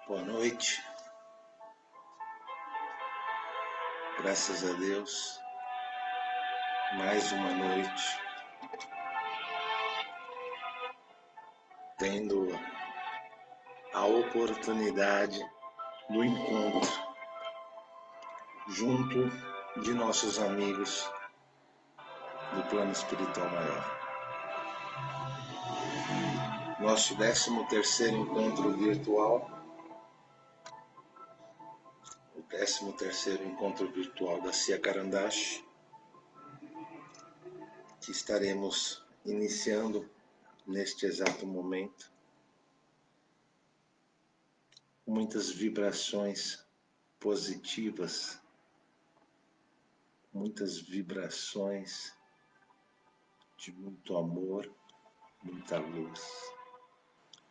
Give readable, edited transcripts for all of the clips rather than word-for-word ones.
Boa noite, graças a Deus, mais uma noite, tendo a oportunidade do encontro junto de nossos amigos do plano espiritual maior. Nosso 13º encontro virtual, o 13º encontro virtual da Cia Carandache, que estaremos iniciando neste exato momento. Muitas vibrações positivas, muitas vibrações de muito amor, muita luz,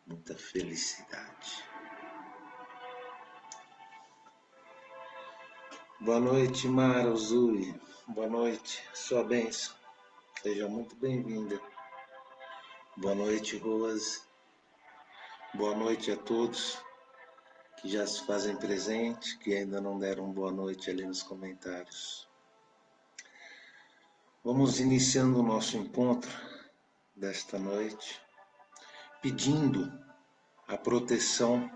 muita felicidade. Boa noite, Mara Uzui. Boa noite, sua bênção. Seja muito bem-vinda. Boa noite, Rose. Boa noite a todos que já se fazem presente, que ainda não deram boa noite ali nos comentários. Vamos iniciando o nosso encontro desta noite, pedindo a proteção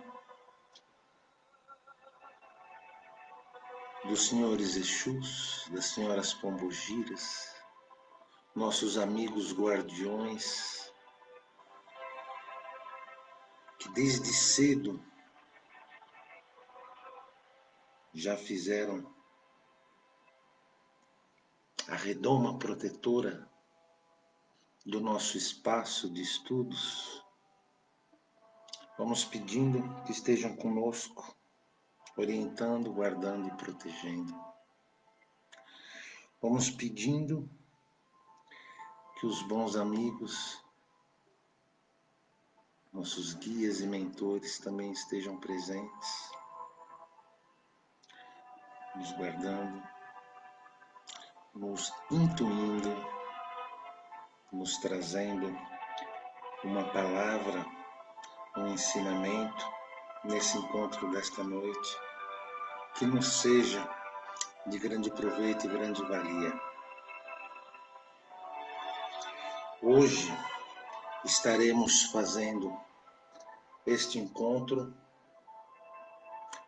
dos senhores Exus, das senhoras Pombogiras, nossos amigos guardiões, que desde cedo já fizeram a redoma protetora do nosso espaço de estudos. Vamos pedindo que estejam conosco, orientando, guardando e protegendo. Vamos pedindo que os bons amigos, nossos guias e mentores também estejam presentes, nos guardando, nos intuindo, nos trazendo uma palavra, um ensinamento nesse encontro desta noite, que nos seja de grande proveito e grande valia. Hoje estaremos fazendo este encontro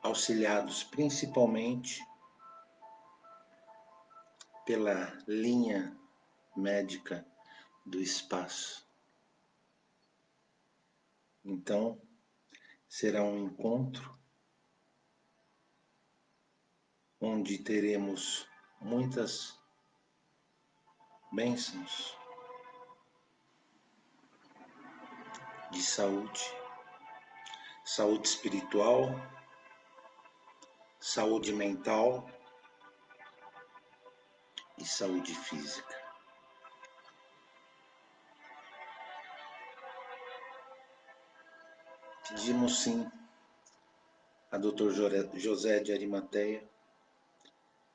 auxiliados principalmente pela linha médica do espaço. Então, será um encontro onde teremos muitas bênçãos de saúde, saúde espiritual, saúde mental e saúde física. Pedimos sim a Dr. José de Arimateia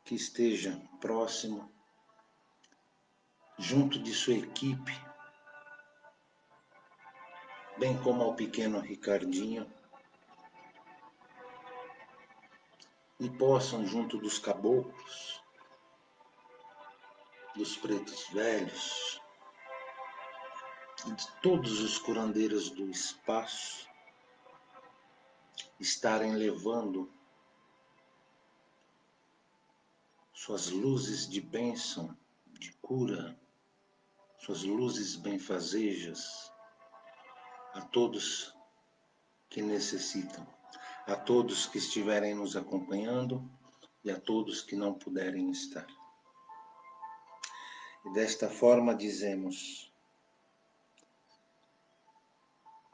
que esteja próximo, junto de sua equipe, bem como ao pequeno Ricardinho, e possam, junto dos caboclos, dos pretos velhos e de todos os curandeiros do espaço, estarem levando suas luzes de bênção, de cura, suas luzes benfazejas a todos que necessitam, a todos que estiverem nos acompanhando e a todos que não puderem estar. E desta forma dizemos: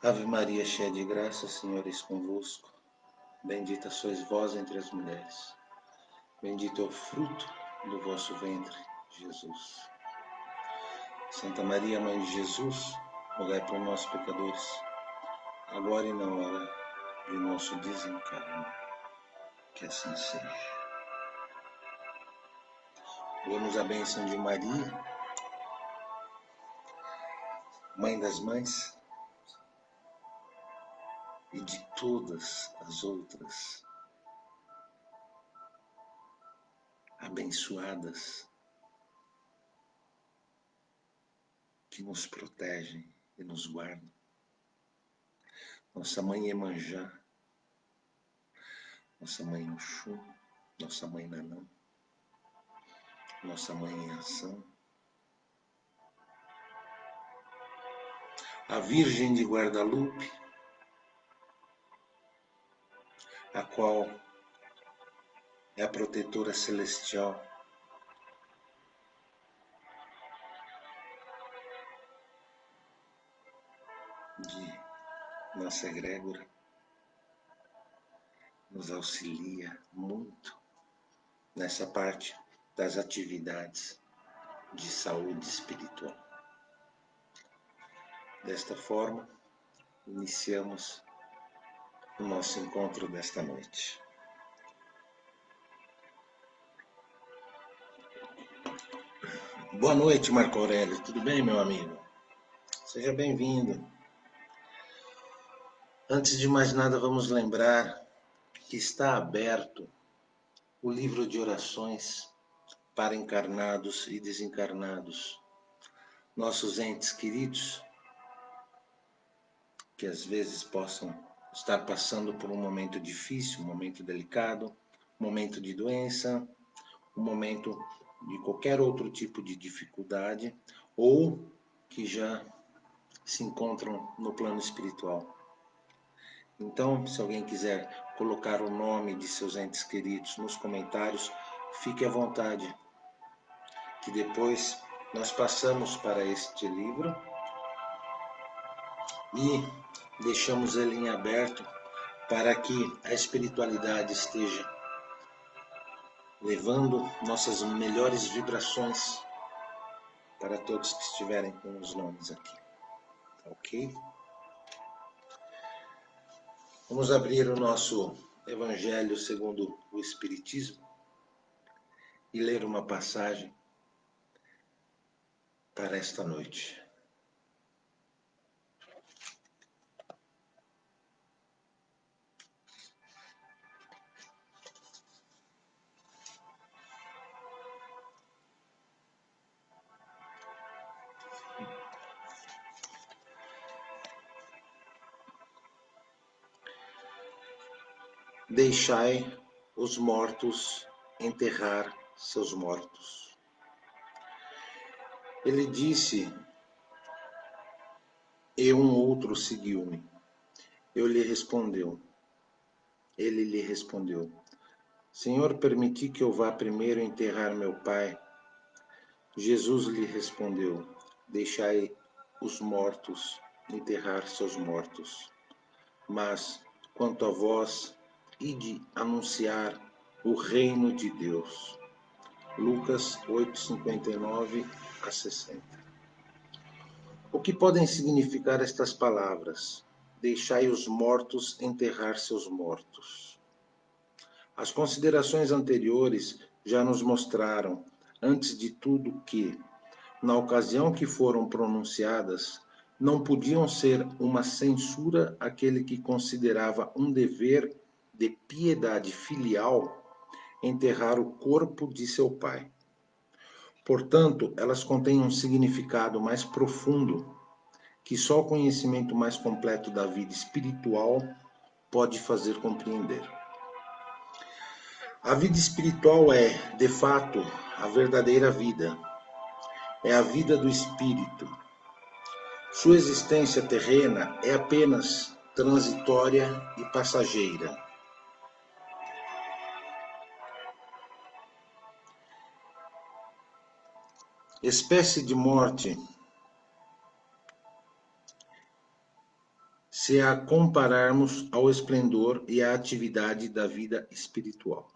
Ave Maria, cheia de graça, o Senhor é convosco. Bendita sois vós entre as mulheres. Bendito é o fruto do vosso ventre, Jesus. Santa Maria, Mãe de Jesus, rogai por nós, pecadores, agora e na hora de nosso desencarne. Que assim seja. Damos a bênção de Maria, Mãe das Mães, e de todas as outras abençoadas que nos protegem e nos guardam. Nossa Mãe Iemanjá, nossa Mãe Oxum, nossa Mãe Nanã, nossa Mãe Iansã, a Virgem de Guadalupe, a qual é a protetora celestial de nossa egrégora, nos auxilia muito nessa parte das atividades de saúde espiritual. Desta forma, iniciamos o nosso encontro desta noite. Boa noite, Marco Aurélio. Tudo bem, meu amigo? Seja bem-vindo. Antes de mais nada, vamos lembrar que está aberto o livro de orações para encarnados e desencarnados, nossos entes queridos, que às vezes possam estar passando por um momento difícil, um momento delicado, um momento de doença, um momento de qualquer outro tipo de dificuldade, ou que já se encontram no plano espiritual. Então, se alguém quiser colocar o nome de seus entes queridos nos comentários, fique à vontade, que depois nós passamos para este livro e deixamos ele em aberto para que a espiritualidade esteja levando nossas melhores vibrações para todos que estiverem com os nomes aqui. Ok? Vamos abrir o nosso Evangelho segundo o Espiritismo e ler uma passagem para esta noite. Deixai os mortos enterrar seus mortos. Ele disse, e um outro seguiu-me. Ele lhe respondeu, Senhor, permiti que eu vá primeiro enterrar meu pai. Jesus lhe respondeu, deixai os mortos enterrar seus mortos. Mas, quanto a vós, ide anunciar o reino de Deus. Lucas 8:59 a 60. O que podem significar estas palavras? Deixai os mortos enterrar seus mortos. As considerações anteriores já nos mostraram, antes de tudo, que, na ocasião que foram pronunciadas, não podiam ser uma censura àquele que considerava um dever de piedade filial enterrar o corpo de seu pai. Portanto, elas contêm um significado mais profundo que só o conhecimento mais completo da vida espiritual pode fazer compreender. A vida espiritual é, de fato, a verdadeira vida. É a vida do espírito. Sua existência terrena é apenas transitória e passageira. espécie de morte se a compararmos ao esplendor e à atividade da vida espiritual.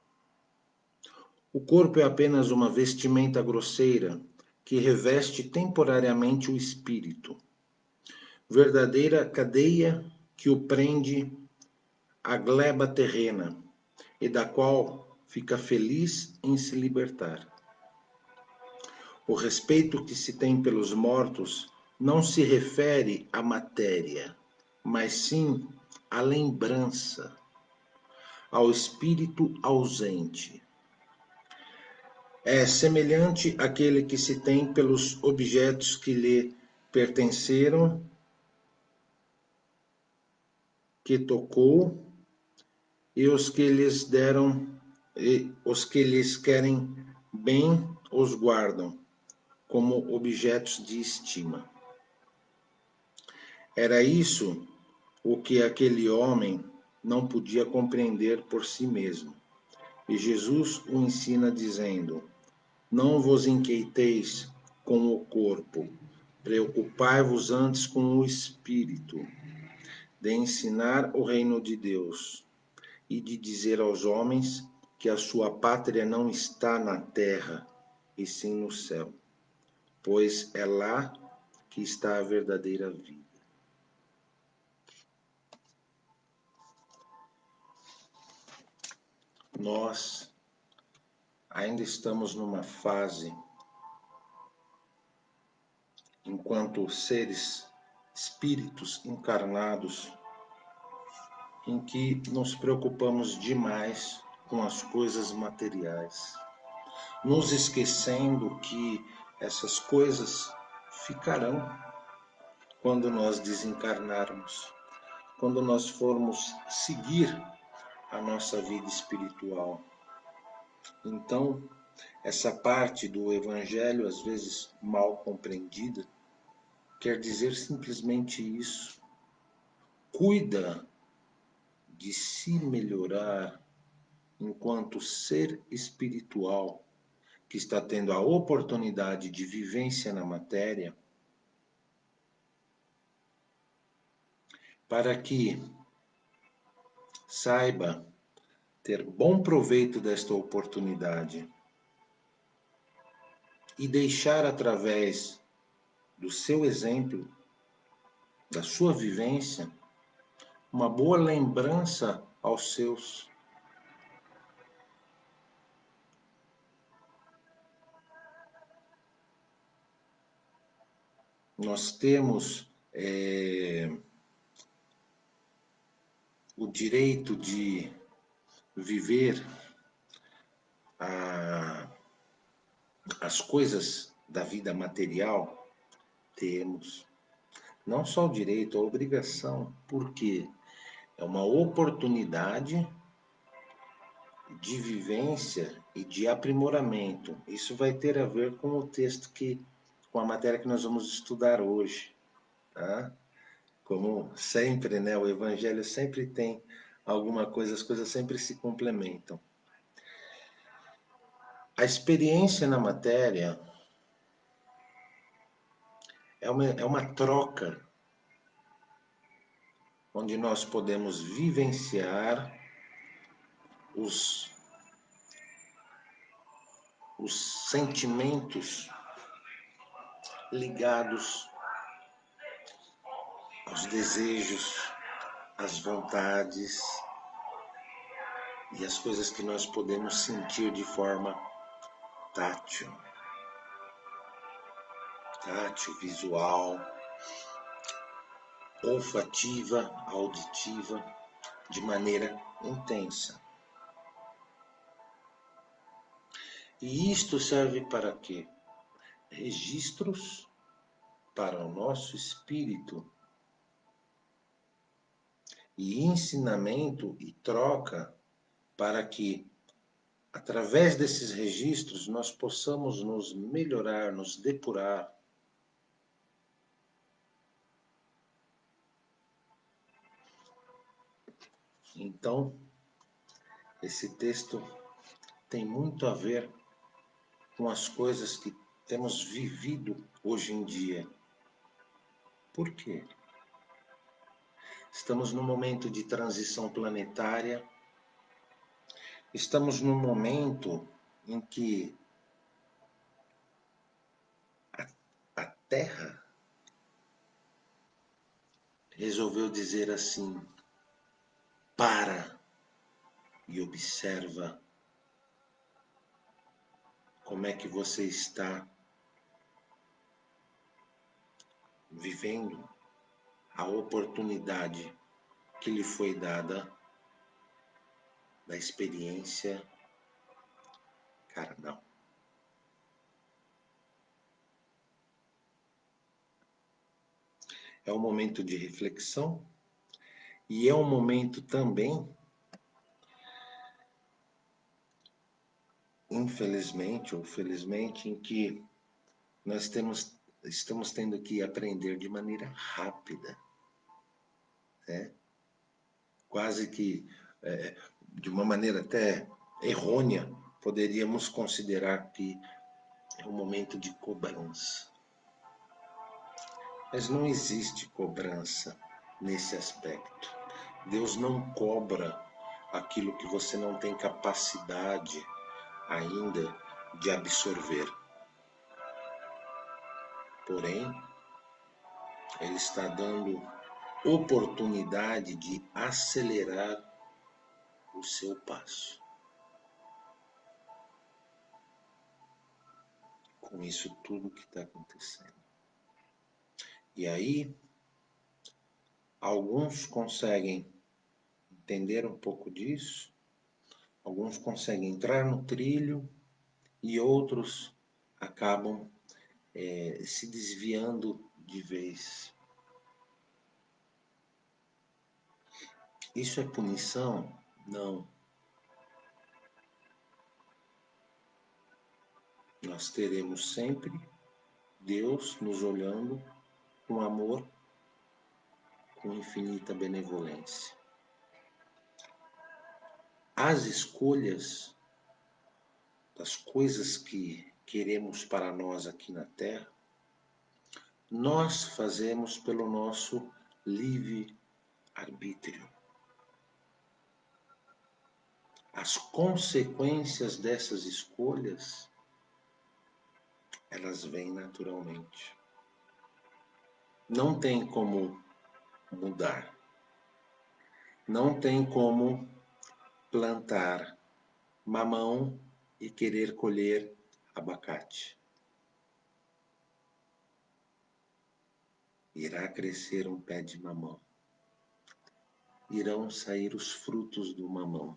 O corpo é apenas uma vestimenta grosseira que reveste temporariamente o espírito, verdadeira cadeia que o prende à gleba terrena e da qual fica feliz em se libertar. O respeito que se tem pelos mortos não se refere à matéria, mas sim à lembrança, ao espírito ausente. É semelhante àquele que se tem pelos objetos que lhe pertenceram, que tocou, e os que lhes deram, e os que lhes querem bem os guardam como objetos de estima. Era isso o que aquele homem não podia compreender por si mesmo. E Jesus o ensina dizendo: não vos inquieteis com o corpo, preocupai-vos antes com o espírito, de ensinar o reino de Deus e de dizer aos homens que a sua pátria não está na terra, e sim no céu, pois é lá que está a verdadeira vida. Nós ainda estamos numa fase, enquanto seres, espíritos encarnados, em que nos preocupamos demais com as coisas materiais, nos esquecendo que essas coisas ficarão quando nós desencarnarmos, quando nós formos seguir a nossa vida espiritual. Então, essa parte do Evangelho, às vezes mal compreendida, quer dizer simplesmente isso. Cuida de se melhorar enquanto ser espiritual que está tendo a oportunidade de vivência na matéria, para que saiba ter bom proveito desta oportunidade e deixar através do seu exemplo, da sua vivência, uma boa lembrança aos seus. Nós temos o direito de viver as coisas da vida material, temos. Não só o direito, a obrigação, porque é uma oportunidade de vivência e de aprimoramento. Isso vai ter a ver com o texto com a matéria que nós vamos estudar hoje, tá? Como sempre, né? O Evangelho sempre tem alguma coisa, as coisas sempre se complementam. A experiência na matéria é uma troca onde nós podemos vivenciar os sentimentos ligados aos desejos, às vontades e as coisas que nós podemos sentir de forma tátil, visual, olfativa, auditiva, de maneira intensa. E isto serve para quê? Registros para o nosso espírito e ensinamento e troca para que, através desses registros, nós possamos nos melhorar, nos depurar. Então, esse texto tem muito a ver com as coisas que temos vivido hoje em dia. Por quê? Estamos num momento de transição planetária, estamos num momento em que a Terra resolveu dizer assim: para e observa como é que você está vivendo a oportunidade que lhe foi dada da experiência carnal. É um momento de reflexão e é um momento também, infelizmente ou felizmente, em que nós estamos tendo que aprender de maneira rápida, né? Quase que de uma maneira até errônea, poderíamos considerar que é um momento de cobrança. Mas não existe cobrança nesse aspecto. Deus não cobra aquilo que você não tem capacidade ainda de absorver. Porém, Ele está dando oportunidade de acelerar o seu passo. Com isso tudo que está acontecendo. E aí, alguns conseguem entender um pouco disso, alguns conseguem entrar no trilho e outros acabam se desviando de vez. Isso é punição? Não. Nós teremos sempre Deus nos olhando com amor, com infinita benevolência. As escolhas das coisas que queremos para nós aqui na Terra, nós fazemos pelo nosso livre arbítrio. As consequências dessas escolhas, elas vêm naturalmente. Não tem como mudar. Não tem como plantar mamão e querer colher abacate. Irá crescer um pé de mamão. Irão sair os frutos do mamão.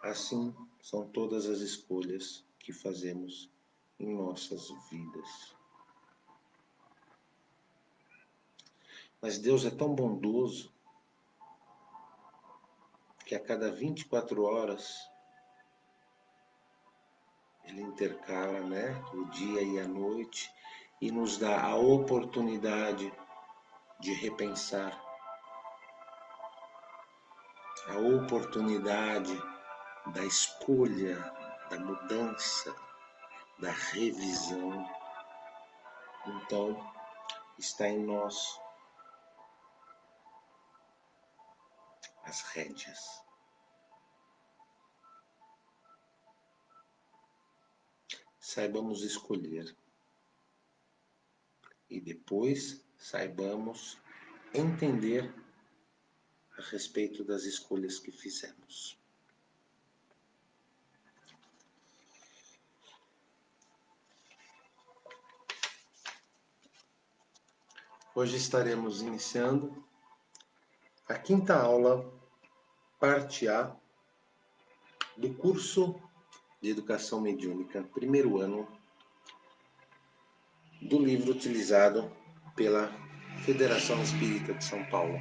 Assim são todas as escolhas que fazemos em nossas vidas. Mas Deus é tão bondoso que a cada 24 horas Ele intercala, o dia e a noite e nos dá a oportunidade de repensar, a oportunidade da escolha, da mudança, da revisão. Então, está em nós as rédeas. Saibamos escolher e depois saibamos entender a respeito das escolhas que fizemos. Hoje estaremos iniciando a 5ª aula, parte A, do curso de Educação Mediúnica, 1º ano, do livro utilizado pela Federação Espírita de São Paulo.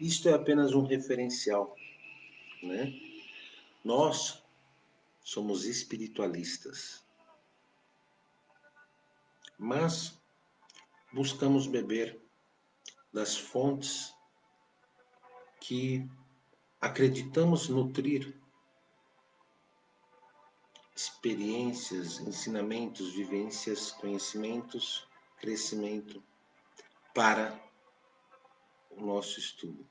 Isto é apenas um referencial, Nós somos espiritualistas, mas buscamos beber das fontes que acreditamos nutrir experiências, ensinamentos, vivências, conhecimentos, crescimento para o nosso estudo.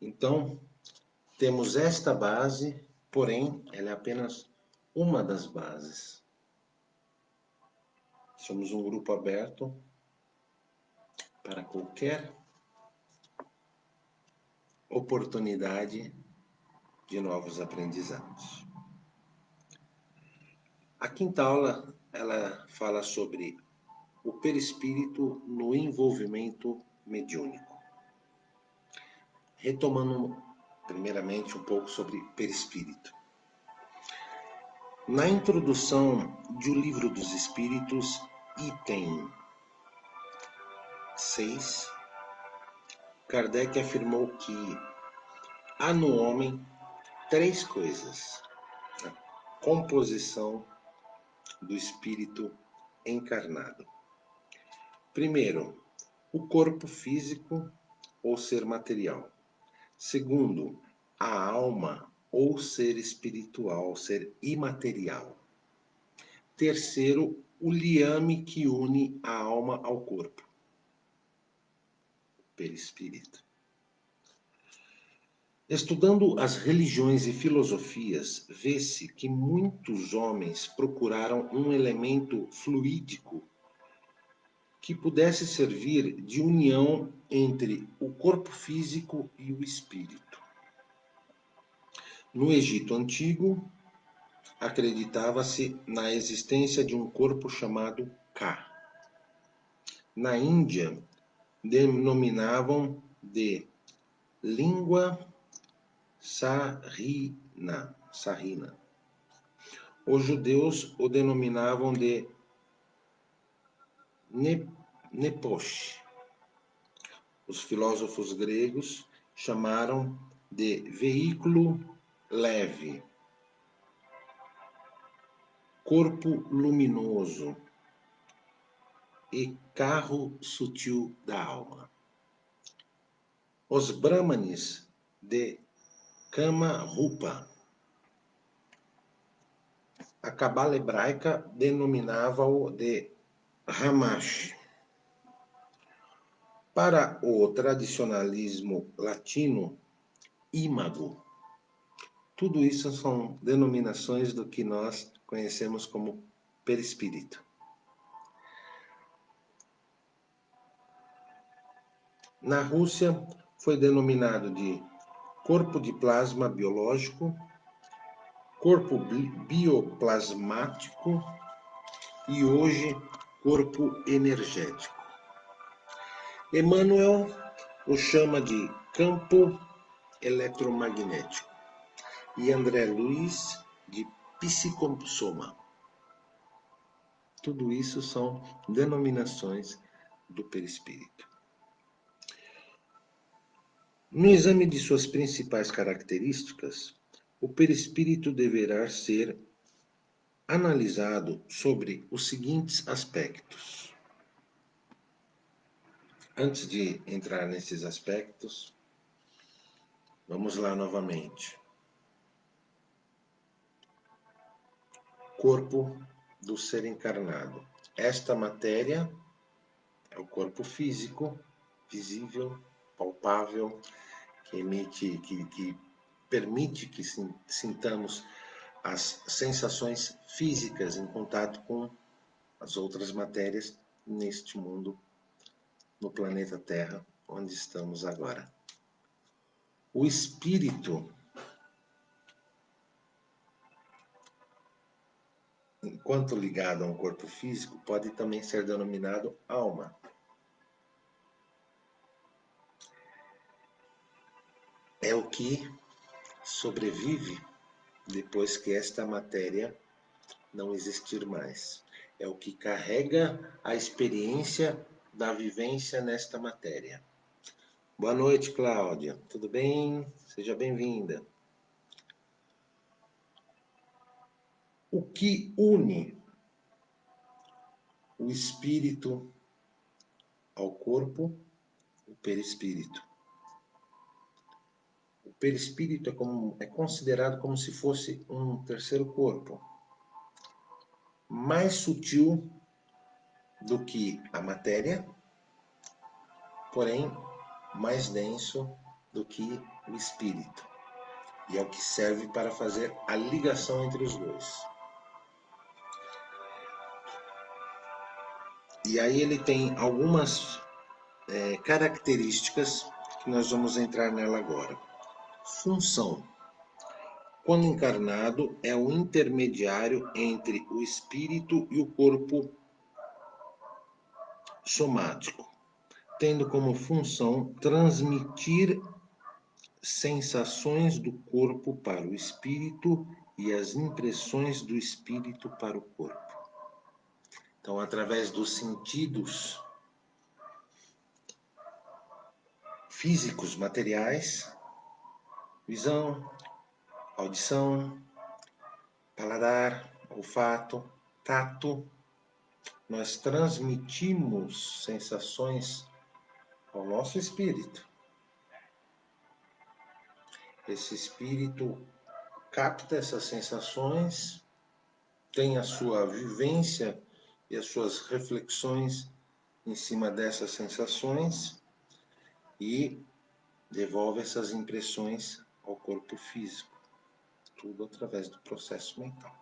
Então, temos esta base, porém, ela é apenas uma das bases. Somos um grupo aberto para qualquer oportunidade de novos aprendizados. A quinta aula, ela fala sobre o perispírito no envolvimento mediúnico. Retomando primeiramente um pouco sobre perispírito. Na introdução de O Livro dos Espíritos, item 6, Kardec afirmou que há no homem 3 coisas: a composição do espírito encarnado. Primeiro, o corpo físico ou ser material. Segundo, a alma ou ser espiritual, ser imaterial. Terceiro, o liame que une a alma ao corpo, perispírito. Estudando as religiões e filosofias, vê-se que muitos homens procuraram um elemento fluídico que pudesse servir de união entre o corpo físico e o espírito. No Egito Antigo, acreditava-se na existência de um corpo chamado Ka. Na Índia, denominavam de língua sarrina. Os judeus o denominavam de neposh. Os filósofos gregos chamaram de veículo leve, corpo luminoso e carro sutil da alma. Os brahmanes de Kama Rupa. A cabala hebraica denominava-o de Hamash. Para o tradicionalismo latino, ímago. Tudo isso são denominações do que nós conhecemos como perispírito. Na Rússia, foi denominado de corpo de plasma biológico, corpo bioplasmático e hoje corpo energético. Emmanuel o chama de campo eletromagnético e André Luiz de psicossoma. Tudo isso são denominações do perispírito. No exame de suas principais características, o perispírito deverá ser analisado sobre os seguintes aspectos. Antes de entrar nesses aspectos, vamos lá novamente. Corpo do ser encarnado. Esta matéria é o corpo físico, visível, palpável, que emite, que permite que sintamos as sensações físicas em contato com as outras matérias neste mundo, no planeta Terra, onde estamos agora. O espírito, enquanto ligado a um corpo físico, pode também ser denominado alma. É o que sobrevive depois que esta matéria não existir mais. É o que carrega a experiência da vivência nesta matéria. Boa noite, Cláudia. Tudo bem? Seja bem-vinda. O que une o espírito ao corpo? O perispírito. O perispírito é considerado como se fosse um terceiro corpo, mais sutil do que a matéria, porém mais denso do que o espírito. E é o que serve para fazer a ligação entre os dois. E aí ele tem algumas características que nós vamos entrar nela agora. Função. Quando encarnado, é o intermediário entre o espírito e o corpo somático, tendo como função transmitir sensações do corpo para o espírito e as impressões do espírito para o corpo. Então, através dos sentidos físicos, materiais, visão, audição, paladar, olfato, tato, nós transmitimos sensações ao nosso espírito. Esse espírito capta essas sensações, tem a sua vivência e as suas reflexões em cima dessas sensações e devolve essas impressões ao corpo físico, tudo através do processo mental.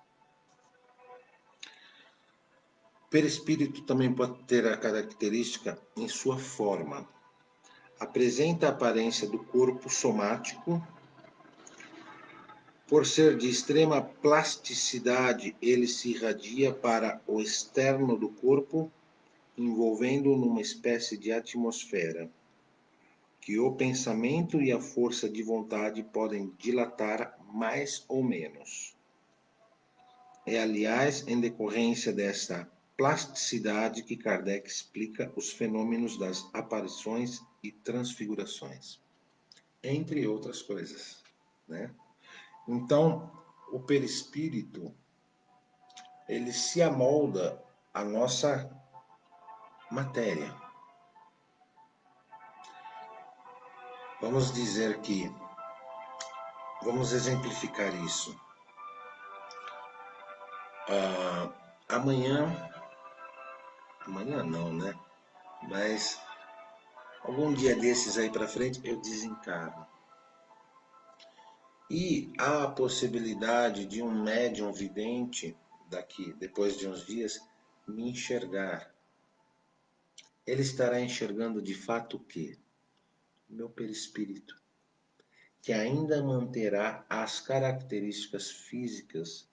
O perispírito também pode ter a característica em sua forma. Apresenta a aparência do corpo somático. Por ser de extrema plasticidade, ele se irradia para o externo do corpo, envolvendo-o numa espécie de atmosfera, que o pensamento e a força de vontade podem dilatar mais ou menos. É, aliás, em decorrência dessa plasticidade que Kardec explica os fenômenos das aparições e transfigurações, entre outras coisas, né? Então, o perispírito, ele se amolda à nossa matéria. Vamos dizer que, vamos exemplificar isso. Amanhã não, né? Mas algum dia desses aí para frente eu desencarno. E há a possibilidade de um médium vidente, depois de uns dias, me enxergar. Ele estará enxergando de fato o quê? Meu perispírito, que ainda manterá as características físicas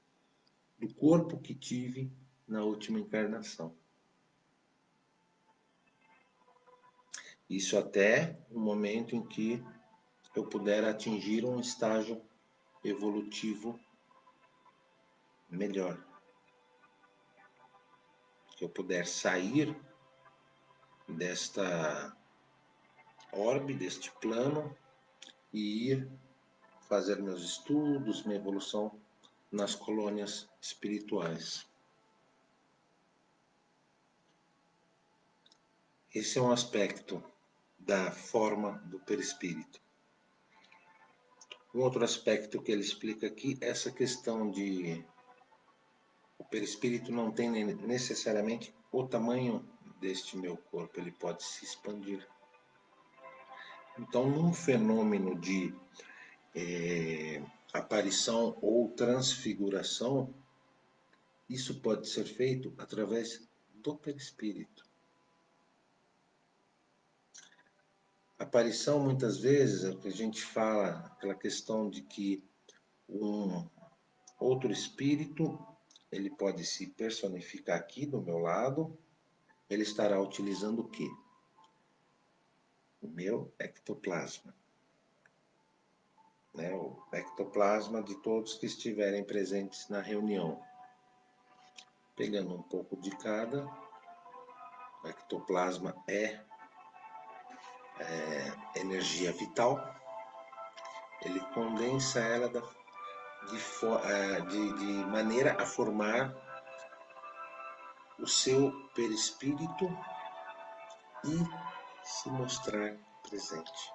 do corpo que tive na última encarnação. Isso até o momento em que eu puder atingir um estágio evolutivo melhor. Que eu puder sair desta órbita, deste plano, e ir fazer meus estudos, minha evolução nas colônias espirituais. Esse é um aspecto da forma do perispírito. Um outro aspecto que ele explica aqui é essa questão de o perispírito não tem necessariamente o tamanho deste meu corpo, ele pode se expandir. Então, num fenômeno de aparição ou transfiguração, isso pode ser feito através do perispírito. Aparição, muitas vezes, é o que a gente fala, aquela questão de que um outro espírito, ele pode se personificar aqui do meu lado, ele estará utilizando o quê? O meu ectoplasma. Né? O ectoplasma de todos que estiverem presentes na reunião. Pegando um pouco de cada, o ectoplasma é energia vital, ele condensa ela de maneira a formar o seu perispírito e se mostrar presente.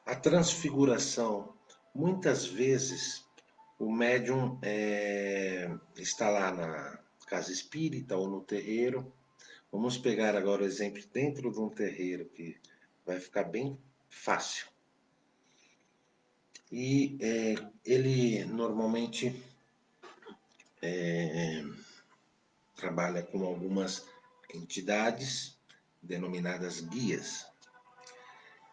A transfiguração, muitas vezes o médium está lá na casa espírita ou no terreiro. Vamos pegar agora o exemplo dentro de um terreiro, que vai ficar bem fácil. E ele normalmente trabalha com algumas entidades denominadas guias.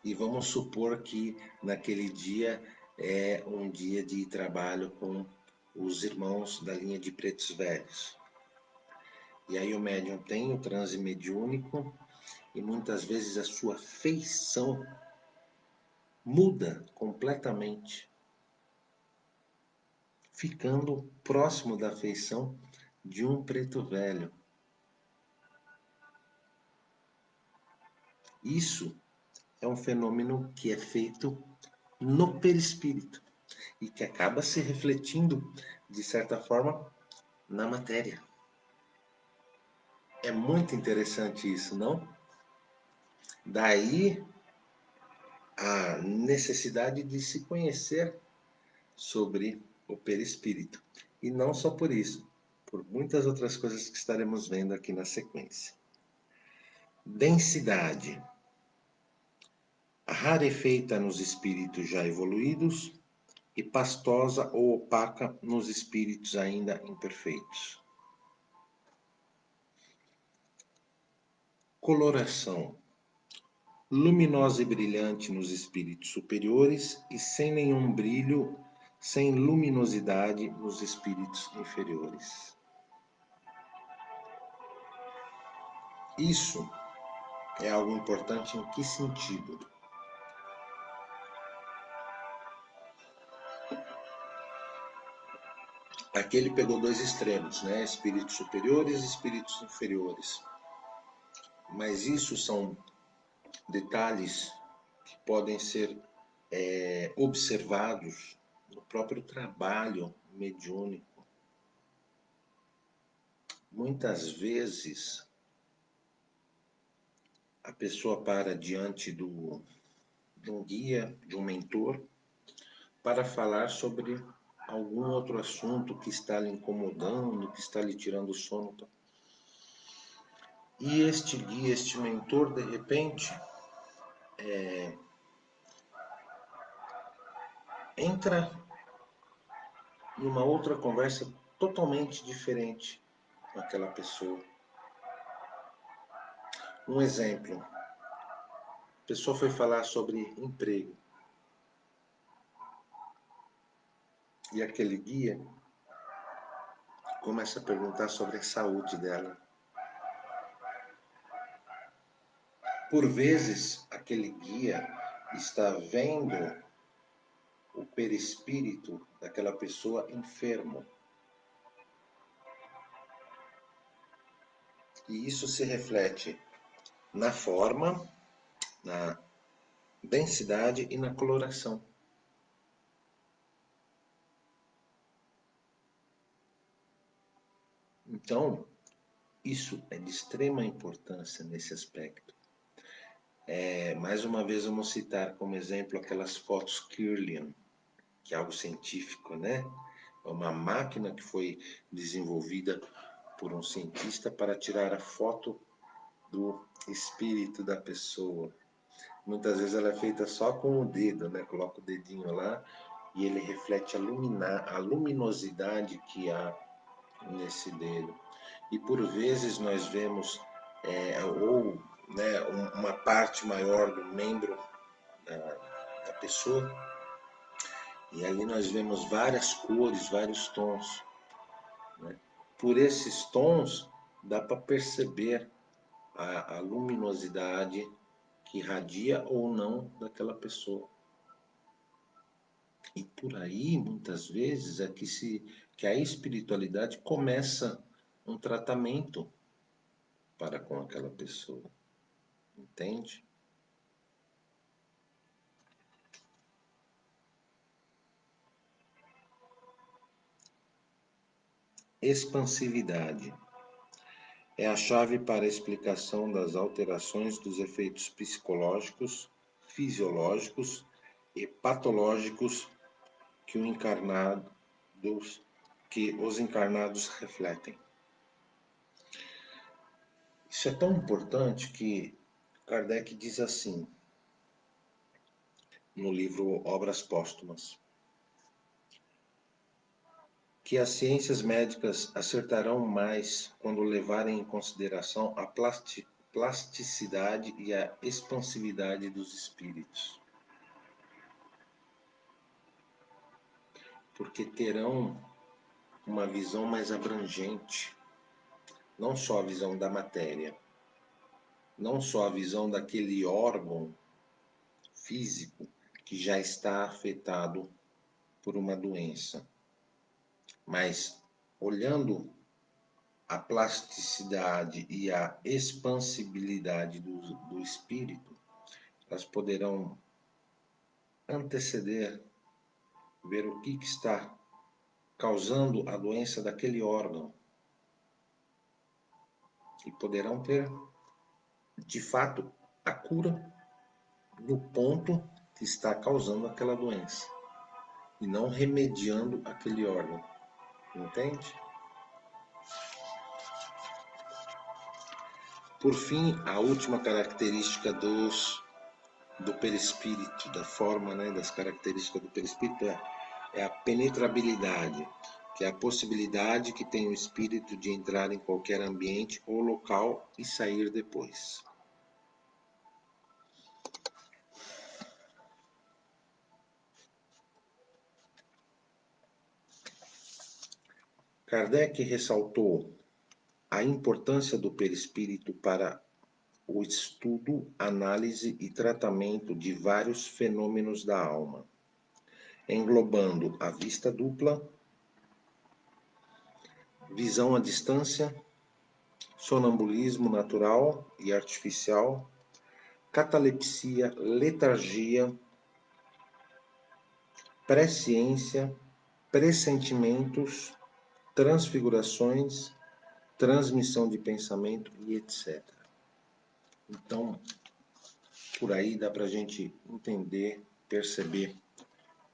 E vamos supor que naquele dia é um dia de trabalho com os irmãos da linha de pretos velhos. E aí o médium tem o transe mediúnico e muitas vezes a sua feição muda completamente, ficando próximo da feição de um preto velho. Isso é um fenômeno que é feito no perispírito e que acaba se refletindo, de certa forma, na matéria. É muito interessante isso, não? Daí a necessidade de se conhecer sobre o perispírito. E não só por isso, por muitas outras coisas que estaremos vendo aqui na sequência. Densidade. Rarefeita nos espíritos já evoluídos e pastosa ou opaca nos espíritos ainda imperfeitos. Coloração. Luminosa e brilhante nos espíritos superiores e sem nenhum brilho, sem luminosidade nos espíritos inferiores. Isso é algo importante em que sentido? Aqui ele pegou dois extremos, né? Espíritos superiores e espíritos inferiores. Mas isso são detalhes que podem ser observados no próprio trabalho mediúnico. Muitas vezes a pessoa para diante de um guia, de um mentor, para falar sobre algum outro assunto que está lhe incomodando, que está lhe tirando o sono. E este guia, este mentor, de repente, entra numa outra conversa totalmente diferente com aquela pessoa. Um exemplo, a pessoa foi falar sobre emprego. E aquele guia começa a perguntar sobre a saúde dela. Por vezes, aquele guia está vendo o perispírito daquela pessoa enfermo. E isso se reflete na forma, na densidade e na coloração. Então, isso é de extrema importância nesse aspecto. Mais uma vez vamos citar como exemplo aquelas fotos Kirlian, que é algo científico, né? É uma máquina que foi desenvolvida por um cientista para tirar a foto do espírito da pessoa. Muitas vezes ela é feita só com o dedo, né? Coloca o dedinho lá e ele reflete a luminosidade que há nesse dedo. E por vezes nós vemos uma parte maior do membro da pessoa, e ali nós vemos várias cores, vários tons. Né? Por esses tons dá para perceber a luminosidade que irradia ou não daquela pessoa. E por aí, muitas vezes, é que a espiritualidade começa um tratamento para com aquela pessoa. Entende? Expansividade é a chave para a explicação das alterações dos efeitos psicológicos, fisiológicos e patológicos que os encarnados refletem. Isso é tão importante que Kardec diz assim, no livro Obras Póstumas, que as ciências médicas acertarão mais quando levarem em consideração a plasticidade e a expansividade dos espíritos. Porque terão uma visão mais abrangente, não só a visão da matéria, não só a visão daquele órgão físico que já está afetado por uma doença, mas olhando a plasticidade e a expansibilidade do espírito, elas poderão anteceder, ver o que está causando a doença daquele órgão e poderão ter, de fato, a cura no ponto que está causando aquela doença e não remediando aquele órgão, entende? Por fim, a última característica do perispírito, da forma, né, das características do perispírito é a penetrabilidade, que é a possibilidade que tem o espírito de entrar em qualquer ambiente ou local e sair depois. Kardec ressaltou a importância do perispírito para o estudo, análise e tratamento de vários fenômenos da alma, englobando a vista dupla, visão à distância, sonambulismo natural e artificial, catalepsia, letargia, presciência, pressentimentos, transfigurações, transmissão de pensamento e etc. Então, por aí dá para a gente entender, perceber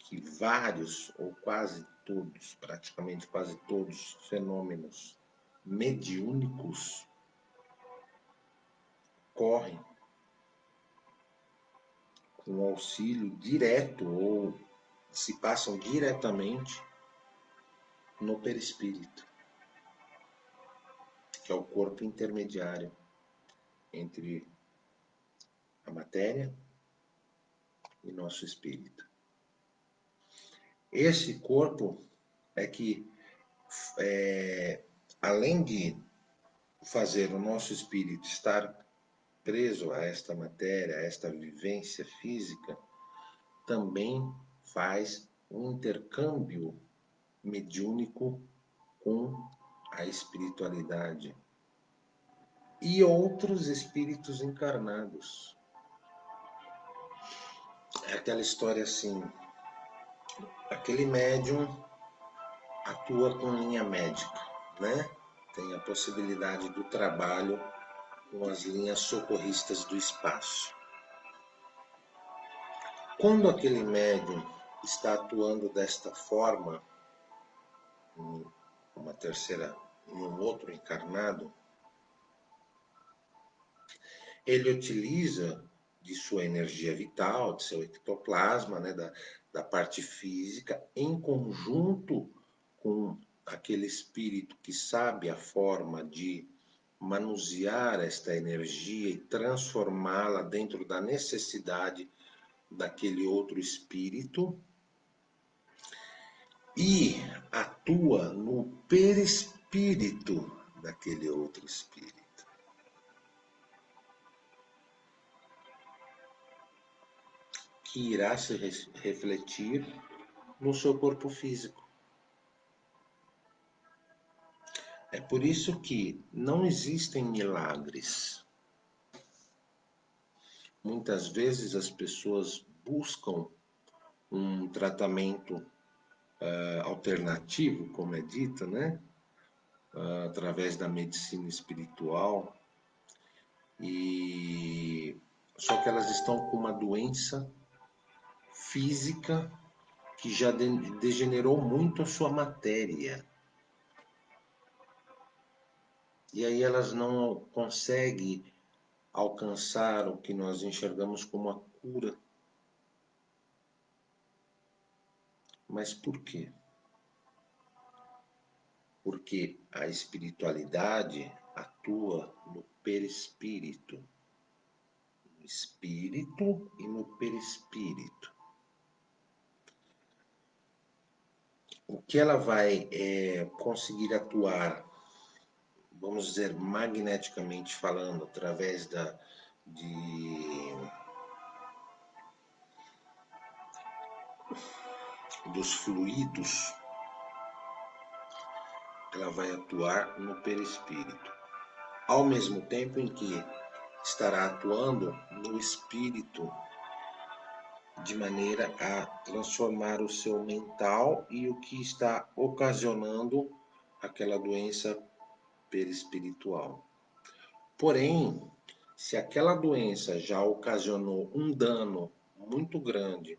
que vários, ou quase todos, praticamente quase todos, fenômenos mediúnicos ocorrem com auxílio direto ou se passam diretamente no perispírito, que é o corpo intermediário entre a matéria e nosso espírito. Esse corpo é que, além de fazer o nosso espírito estar preso a esta matéria, a esta vivência física, também faz um intercâmbio mediúnico com a espiritualidade e outros espíritos encarnados. É aquela história assim, aquele médium atua com linha médica, né? Tem a possibilidade do trabalho com as linhas socorristas do espaço. Quando aquele médium está atuando desta forma, em um outro encarnado, ele utiliza de sua energia vital, de seu ectoplasma, né, da parte física, em conjunto com aquele espírito que sabe a forma de manusear esta energia e transformá-la dentro da necessidade daquele outro espírito, e atua no perispírito daquele outro espírito. Que irá se refletir no seu corpo físico. É por isso que não existem milagres. Muitas vezes as pessoas buscam um tratamento alternativo, como é dito, né? Através da medicina espiritual, e só que elas estão com uma doença física que já degenerou muito a sua matéria. E aí elas não conseguem alcançar o que nós enxergamos como a cura. Mas por quê? Porque a espiritualidade atua no perispírito, no espírito e no perispírito. O que ela vai conseguir atuar, vamos dizer, magneticamente falando, através dos fluidos, ela vai atuar no perispírito. Ao mesmo tempo em que estará atuando no espírito, de maneira a transformar o seu mental e o que está ocasionando aquela doença perispiritual. Porém, se aquela doença já ocasionou um dano muito grande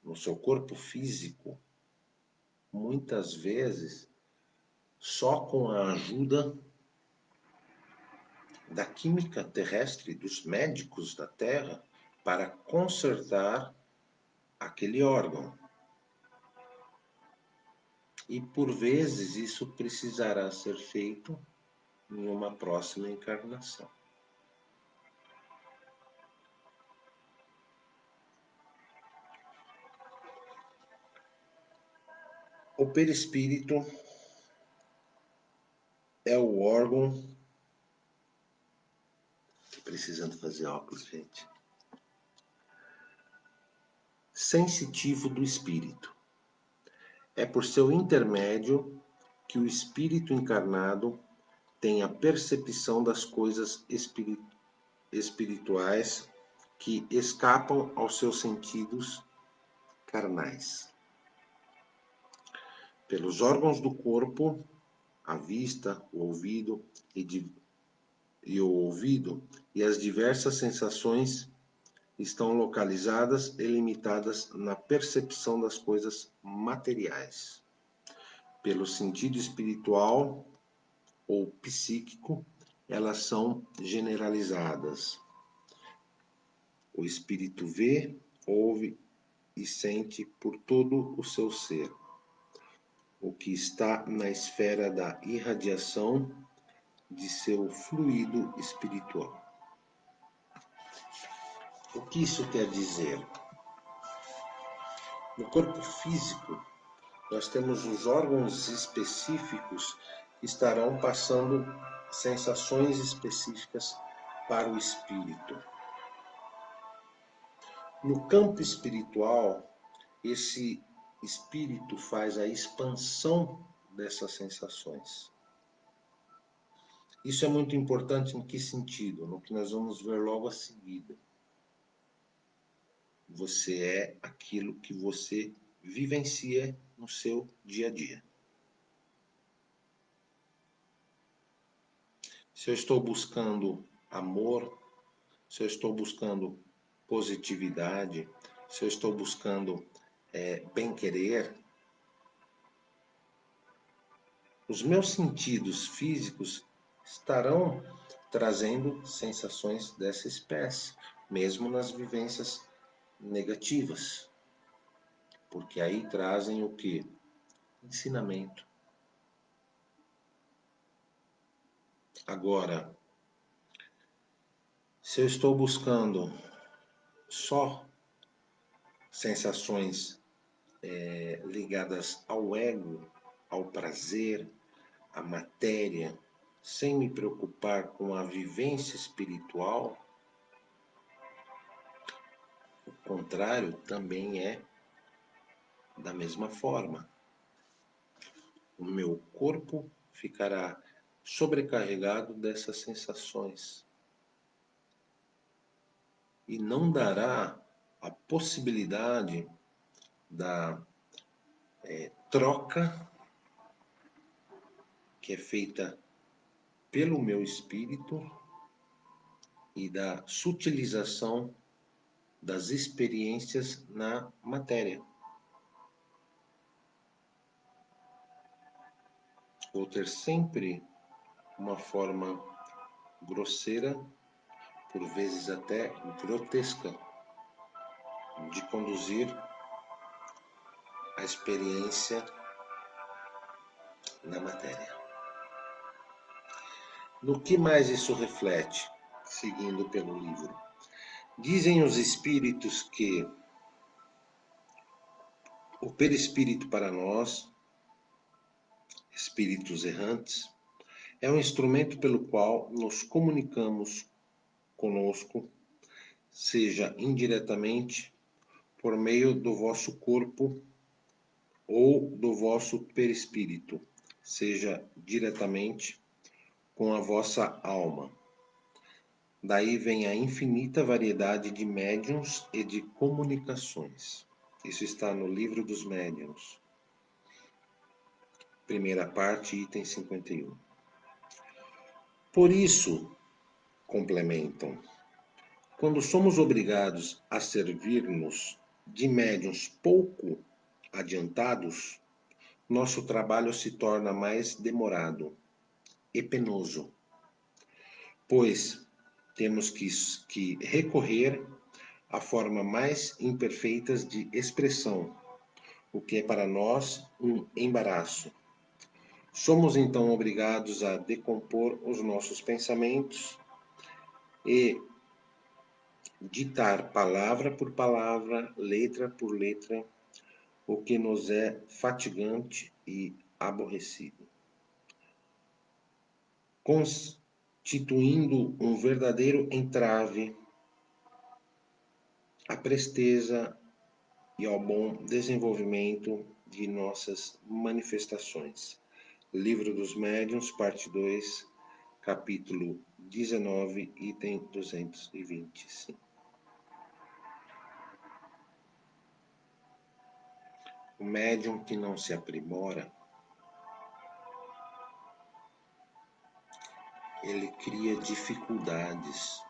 no seu corpo físico, muitas vezes, só com a ajuda da química terrestre, dos médicos da Terra, para consertar aquele órgão. E por vezes isso precisará ser feito em uma próxima encarnação. O perispírito é o órgão. Tô precisando fazer óculos, gente. Sensitivo do espírito. É por seu intermédio que o espírito encarnado tem a percepção das coisas espirituais que escapam aos seus sentidos carnais. Pelos órgãos do corpo, a vista, o ouvido e as diversas sensações estão localizadas e limitadas na percepção das coisas materiais. Pelo sentido espiritual ou psíquico, elas são generalizadas. O espírito vê, ouve e sente por todo o seu ser, o que está na esfera da irradiação de seu fluido espiritual. O que isso quer dizer? No corpo físico, nós temos os órgãos específicos que estarão passando sensações específicas para o espírito. No campo espiritual, esse espírito faz a expansão dessas sensações. Isso é muito importante em que sentido? No que nós vamos ver logo a seguir. Você é aquilo que você vivencia no seu dia a dia. Se eu estou buscando amor, se eu estou buscando positividade, se eu estou buscando bem-querer, os meus sentidos físicos estarão trazendo sensações dessa espécie, mesmo nas vivências negativas, porque aí trazem o quê? Ensinamento. Agora, se eu estou buscando só sensações ligadas ao ego, ao prazer, à matéria, sem me preocupar com a vivência espiritual, o contrário também é da mesma forma. O meu corpo ficará sobrecarregado dessas sensações e não dará a possibilidade da troca que é feita pelo meu espírito e da sutilização das experiências na matéria. Ou ter sempre uma forma grosseira, por vezes até grotesca, de conduzir a experiência na matéria. No que mais isso reflete? Seguindo pelo livro. Dizem os espíritos que o perispírito para nós, espíritos errantes, é um instrumento pelo qual nos comunicamos conosco, seja indiretamente, por meio do vosso corpo ou do vosso perispírito, seja diretamente com a vossa alma. Daí vem a infinita variedade de médiuns e de comunicações. Isso está no Livro dos Médiuns, primeira parte, item 51. Por isso, complementam, quando somos obrigados a servir-nos de médiuns pouco adiantados, nosso trabalho se torna mais demorado e penoso, pois temos que recorrer a formas mais imperfeitas de expressão, o que é para nós um embaraço. Somos então obrigados a decompor os nossos pensamentos e ditar palavra por palavra, letra por letra, o que nos é fatigante e aborrecido, constituindo um verdadeiro entrave à presteza e ao bom desenvolvimento de nossas manifestações. Livro dos Médiuns, parte 2, capítulo 19, item 225. O médium que não se aprimora, ele cria dificuldades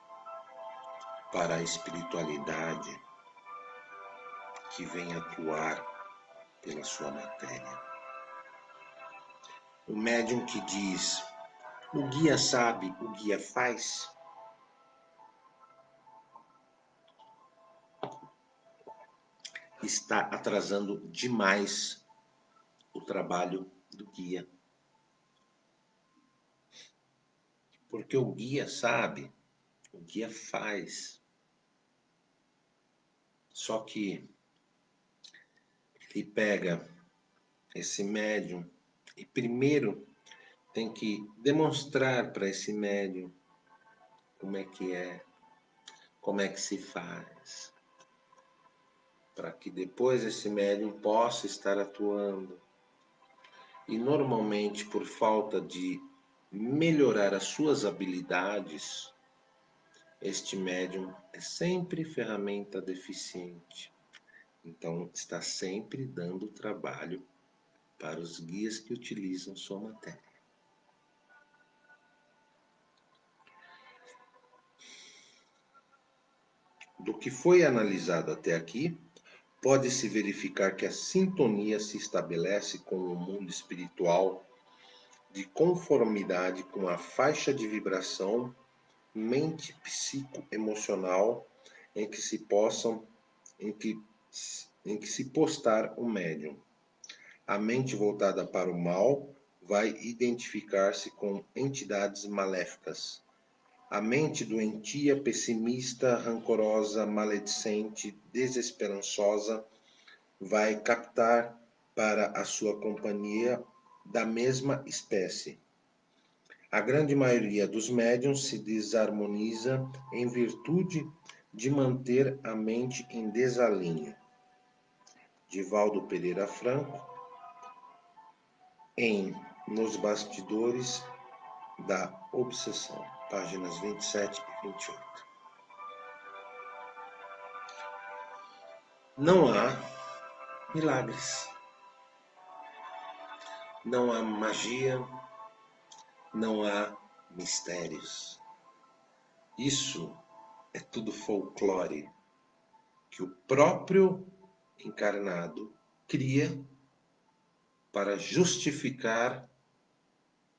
para a espiritualidade que vem atuar pela sua matéria. O médium que diz, o guia sabe, o guia faz, está atrasando demais o trabalho do guia. Porque o guia sabe, o guia faz. Só que ele pega esse médium e primeiro tem que demonstrar para esse médium como é que se faz, para que depois esse médium possa estar atuando. E normalmente, por falta de melhorar as suas habilidades, este médium é sempre ferramenta deficiente. Então, está sempre dando trabalho para os guias que utilizam sua matéria. Do que foi analisado até aqui, pode-se verificar que a sintonia se estabelece com o mundo espiritual de conformidade com a faixa de vibração mente psicoemocional em que se postar o médium. A mente voltada para o mal vai identificar-se com entidades maléficas. A mente doentia, pessimista, rancorosa, maledicente, desesperançosa, vai captar para a sua companhia da mesma espécie. A grande maioria dos médiuns se desarmoniza em virtude de manter a mente em desalinho. Divaldo Pereira Franco, Nos Bastidores da Obsessão, páginas 27 e 28. Não há milagres, não há magia, não há mistérios. Isso é tudo folclore. que o próprio encarnado cria para justificar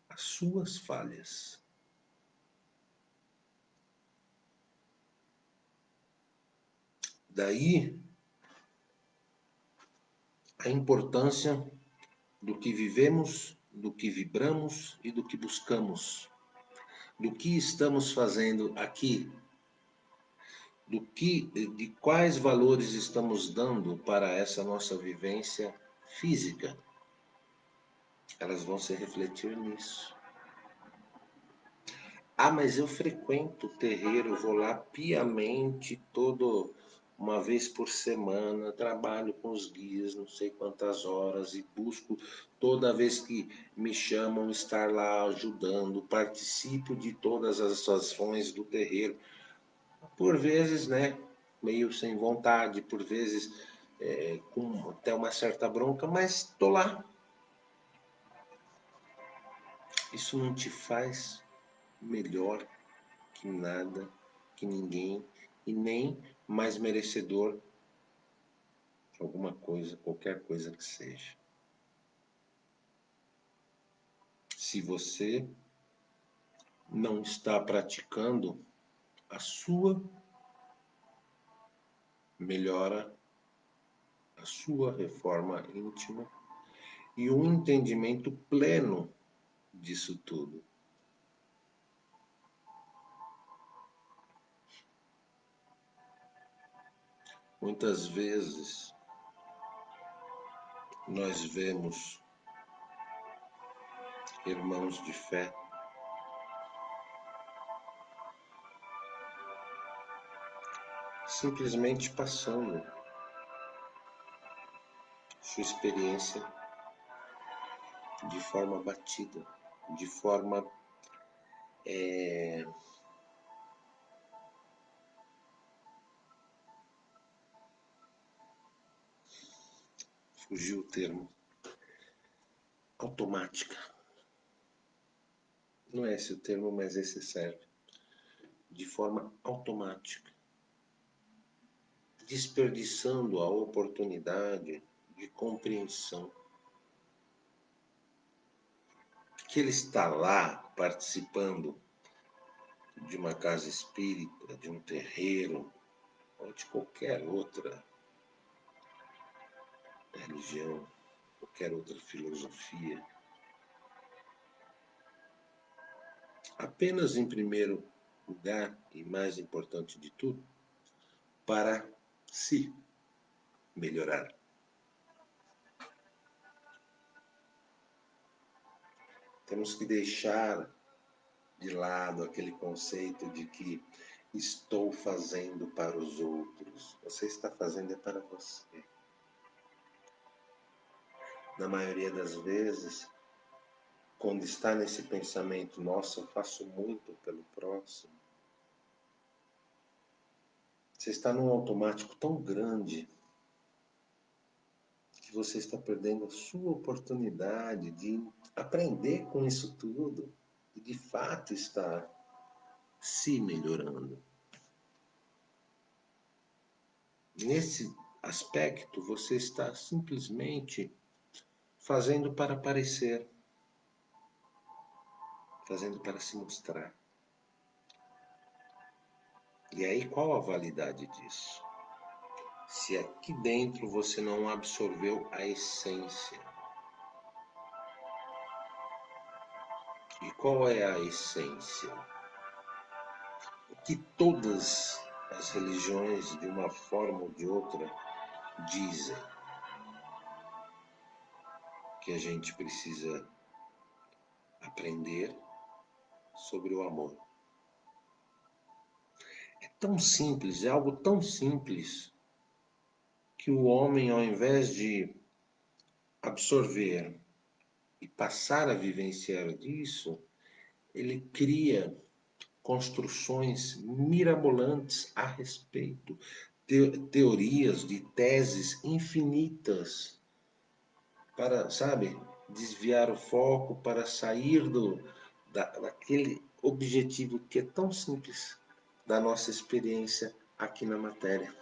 as suas falhas. Daí a importância do que vivemos, do que vibramos e do que buscamos, do que estamos fazendo aqui, de quais valores estamos dando para essa nossa vivência física. Elas vão se refletir nisso. Ah, mas eu frequento o terreiro, vou lá piamente uma vez por semana, trabalho com os guias, não sei quantas horas, e busco toda vez que me chamam estar lá ajudando, participo de todas as ações do terreiro. Por vezes, né, meio sem vontade, por vezes com até uma certa bronca, mas estou lá. Isso não te faz melhor que nada, que ninguém, e nem mais merecedor de alguma coisa, qualquer coisa que seja. Se você não está praticando a sua melhora, a sua reforma íntima e um entendimento pleno disso tudo. Muitas vezes nós vemos irmãos de fé simplesmente passando sua experiência de forma batida, de forma fugiu o termo, automática. Não é esse o termo, mas esse serve. De forma automática, desperdiçando a oportunidade de compreensão. Que ele está lá participando de uma casa espírita, de um terreiro, ou de qualquer outra religião, qualquer outra filosofia. Apenas em primeiro lugar, e mais importante de tudo, para se melhorar. Temos que deixar de lado aquele conceito de que estou fazendo para os outros. Você está fazendo é para você. Na maioria das vezes, quando está nesse pensamento, nossa, eu faço muito pelo próximo, você está num automático tão grande que você está perdendo a sua oportunidade de aprender com isso tudo e de fato estar se melhorando. Nesse aspecto, você está simplesmente fazendo para aparecer, fazendo para se mostrar. E aí, qual a validade disso? Se aqui dentro você não absorveu a essência. E qual é a essência? O que todas as religiões, de uma forma ou de outra, dizem que a gente precisa aprender sobre o amor. É tão simples, é algo tão simples, que o homem, ao invés de absorver e passar a vivenciar disso, ele cria construções mirabolantes a respeito, teorias de teses infinitas para, sabe, desviar o foco, para sair daquele objetivo que é tão simples da nossa experiência aqui na matéria.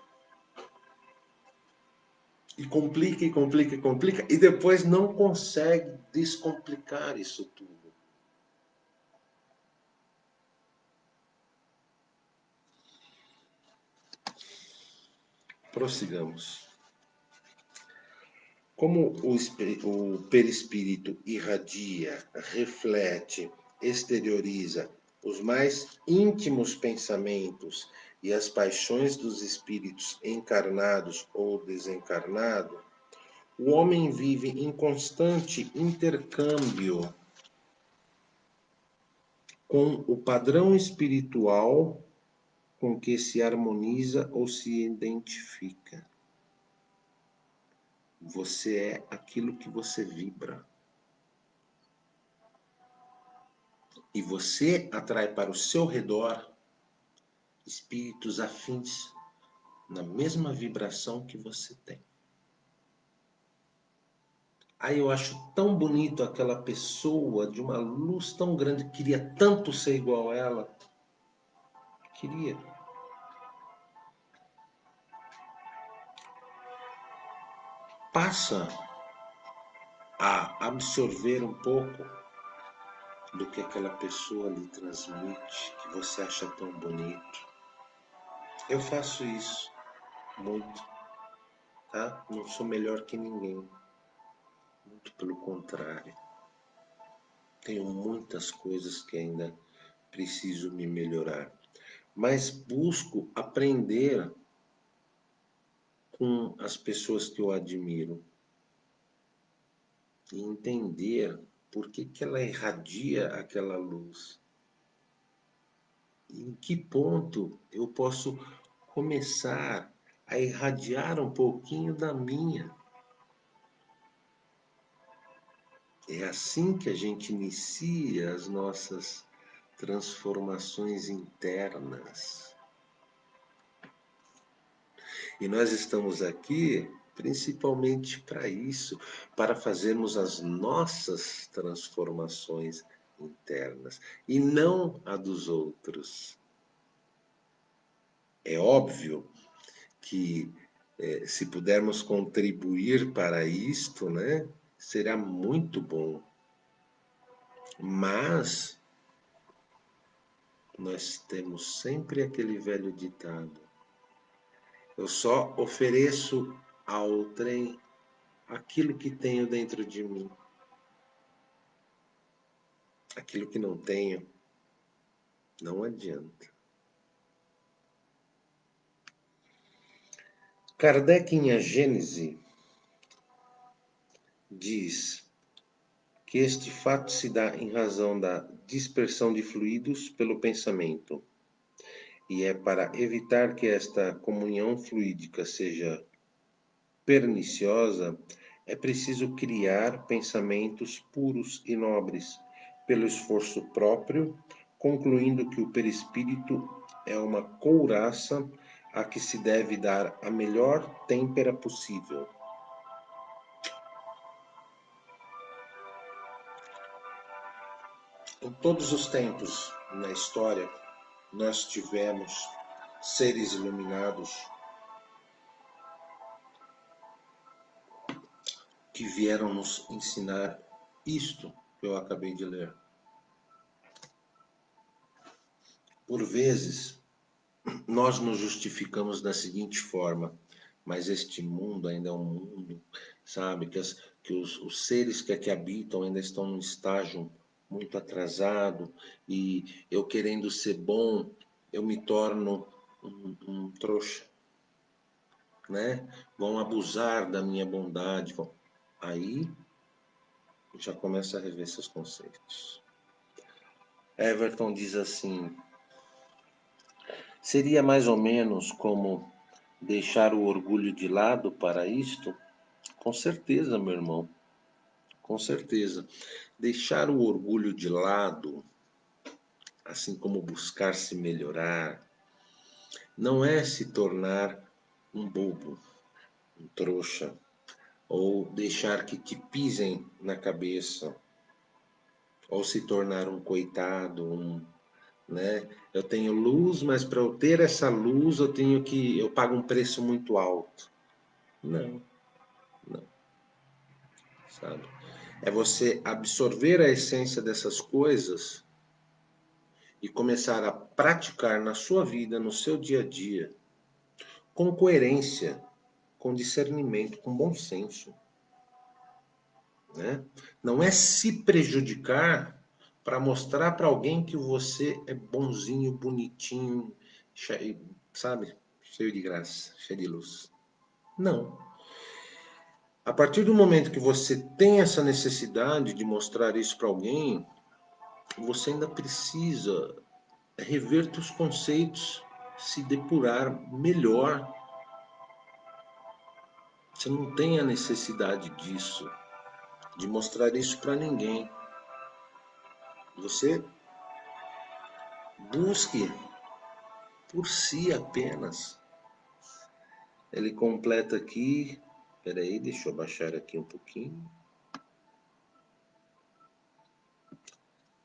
E complica, e complica, e complica, e depois não consegue descomplicar isso tudo. Prossigamos. Como o perispírito irradia, reflete, exterioriza os mais íntimos pensamentos e as paixões dos espíritos encarnados ou desencarnados, o homem vive em constante intercâmbio com o padrão espiritual com que se harmoniza ou se identifica. Você é aquilo que você vibra. E você atrai para o seu redor espíritos afins na mesma vibração que você tem. Aí eu acho tão bonito aquela pessoa de uma luz tão grande, queria tanto ser igual a ela. Queria. Passa a absorver um pouco do que aquela pessoa lhe transmite, que você acha tão bonito. Eu faço isso muito, tá? Não sou melhor que ninguém. Muito pelo contrário. Tenho muitas coisas que ainda preciso me melhorar, mas busco aprender com as pessoas que eu admiro e entender por que ela irradia aquela luz. E em que ponto eu posso começar a irradiar um pouquinho da minha. É assim que a gente inicia as nossas transformações internas. E nós estamos aqui principalmente para isso, para fazermos as nossas transformações internas e não a dos outros. É óbvio que se pudermos contribuir para isto, né, será muito bom. Mas nós temos sempre aquele velho ditado: eu só ofereço ao trem aquilo que tenho dentro de mim. Aquilo que não tenho, não adianta. Kardec, em A Gênese, diz que este fato se dá em razão da dispersão de fluidos pelo pensamento, e é para evitar que esta comunhão fluídica seja perniciosa, é preciso criar pensamentos puros e nobres, pelo esforço próprio, concluindo que o perispírito é uma couraça a que se deve dar a melhor têmpera possível. Em todos os tempos na história, nós tivemos seres iluminados que vieram nos ensinar isto que eu acabei de ler. Por vezes, nós nos justificamos da seguinte forma: mas este mundo ainda é um mundo, sabe, que os seres que aqui habitam ainda estão num estágio muito atrasado, e eu querendo ser bom, eu me torno um trouxa, né? Vão abusar da minha bondade. Aí já começa a rever seus conceitos. Everton diz assim: seria mais ou menos como deixar o orgulho de lado para isto? Com certeza, meu irmão, com certeza. Deixar o orgulho de lado, assim como buscar se melhorar, não é se tornar um bobo, um trouxa, ou deixar que te pisem na cabeça, ou se tornar um coitado, né? Eu tenho luz, mas para eu ter essa luz eu pago um preço muito alto. Não. sabe? É você absorver a essência dessas coisas e começar a praticar na sua vida, no seu dia a dia, com coerência, com discernimento, com bom senso, né? Não é se prejudicar para mostrar para alguém que você é bonzinho, bonitinho, sabe? Cheio de graça, cheio de luz. Não. A partir do momento que você tem essa necessidade de mostrar isso para alguém, você ainda precisa rever seus conceitos, se depurar melhor. Você não tem a necessidade disso, de mostrar isso para ninguém. Você busque por si apenas. Ele completa aqui. Peraí, deixa eu baixar aqui um pouquinho.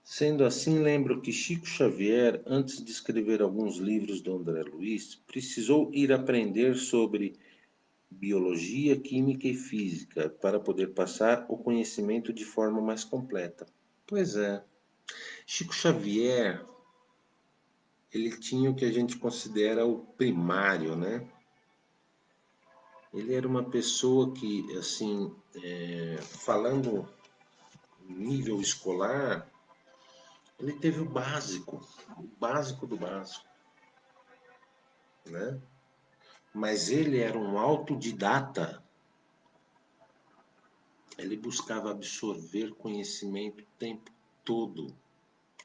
Sendo assim, lembro que Chico Xavier, antes de escrever alguns livros do André Luiz, precisou ir aprender sobre biologia, química e física para poder passar o conhecimento de forma mais completa. Pois é, Chico Xavier, ele tinha o que a gente considera o primário, né? Ele era uma pessoa que, assim, falando nível escolar, ele teve o básico do básico, né? Mas ele era um autodidata. Ele buscava absorver conhecimento o tempo todo,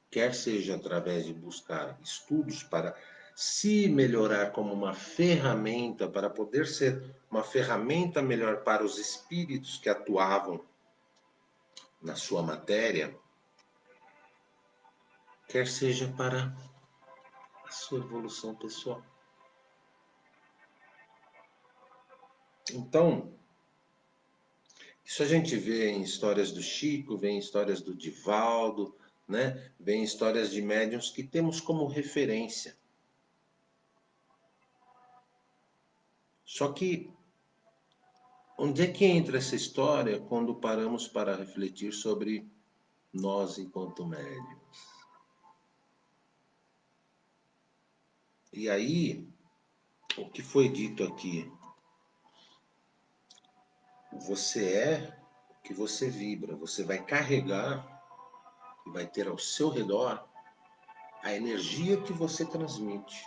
quer seja através de buscar estudos para se melhorar como uma ferramenta, para poder ser uma ferramenta melhor para os espíritos que atuavam na sua matéria, quer seja para a sua evolução pessoal. Então, isso a gente vê em histórias do Chico, vê em histórias do Divaldo, né? Vê em histórias de médiuns que temos como referência. Só que onde é que entra essa história quando paramos para refletir sobre nós enquanto médiuns? E aí, o que foi dito aqui? Você é o que você vibra, você vai carregar e vai ter ao seu redor a energia que você transmite.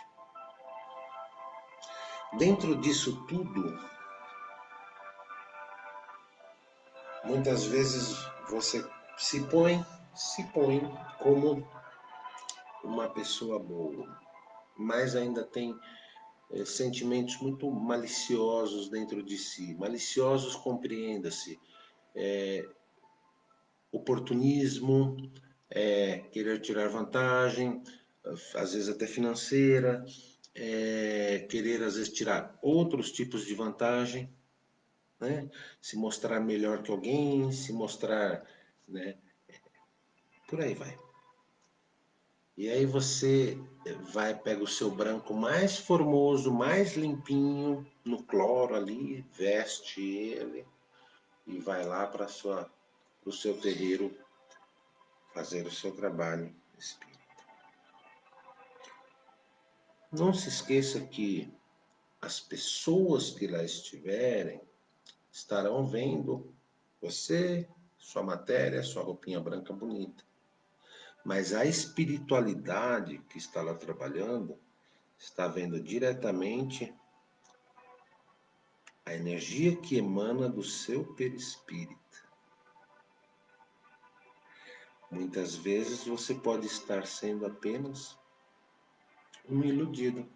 Dentro disso tudo, muitas vezes você se põe como uma pessoa boa, mas ainda tem sentimentos muito maliciosos dentro de si. Maliciosos, compreenda-se, oportunismo, querer tirar vantagem, às vezes até financeira, querer às vezes tirar outros tipos de vantagem, né? Se mostrar melhor que alguém, se mostrar, né? Por aí vai. E aí você pega o seu branco mais formoso, mais limpinho, no cloro ali, veste ele e vai lá para o seu terreiro fazer o seu trabalho espírita. Não se esqueça que as pessoas que lá estiverem estarão vendo você, sua matéria, sua roupinha branca bonita. Mas a espiritualidade que está lá trabalhando está vendo diretamente a energia que emana do seu perispírito. Muitas vezes você pode estar sendo apenas um iludido,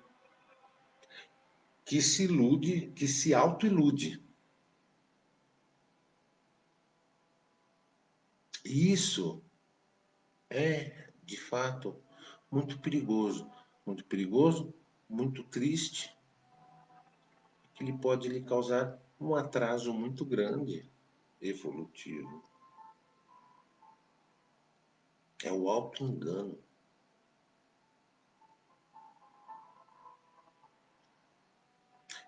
que se ilude, que se auto-ilude. E isso é, de fato, muito perigoso, muito triste, que ele pode lhe causar um atraso muito grande evolutivo. É o auto-engano.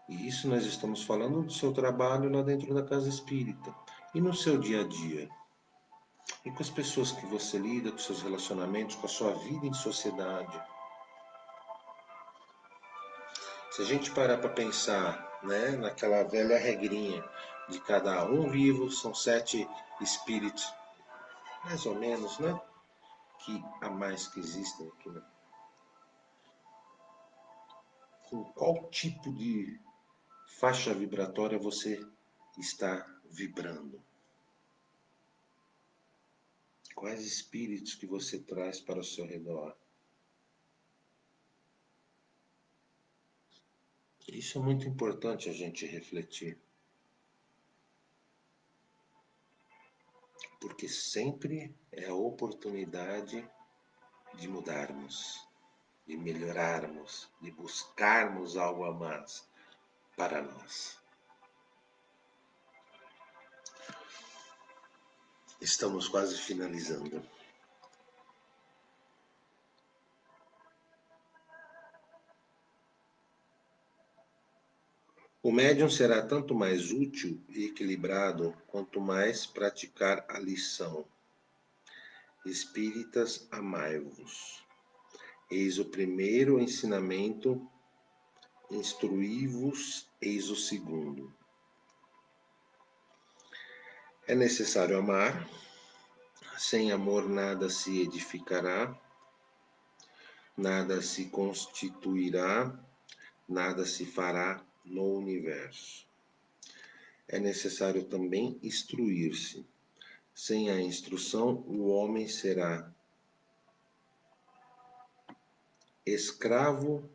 E isso nós estamos falando do seu trabalho lá dentro da casa espírita. E no seu dia a dia? E com as pessoas que você lida, com seus relacionamentos, com a sua vida em sociedade? Se a gente parar para pensar, né, naquela velha regrinha de cada um vivo, são 7 espíritos, mais ou menos, né? Que há mais que existem aqui, né? Com qual tipo de faixa vibratória você está vibrando? Quais espíritos que você traz para o seu redor? Isso é muito importante a gente refletir, porque sempre é a oportunidade de mudarmos, de melhorarmos, de buscarmos algo a mais para nós. Estamos quase finalizando. O médium será tanto mais útil e equilibrado quanto mais praticar a lição. Espíritas, amai-vos. Eis o primeiro ensinamento, instruí-vos, eis o segundo. É necessário amar, sem amor nada se edificará, nada se constituirá, nada se fará no universo. É necessário também instruir-se. Sem a instrução, o homem será escravo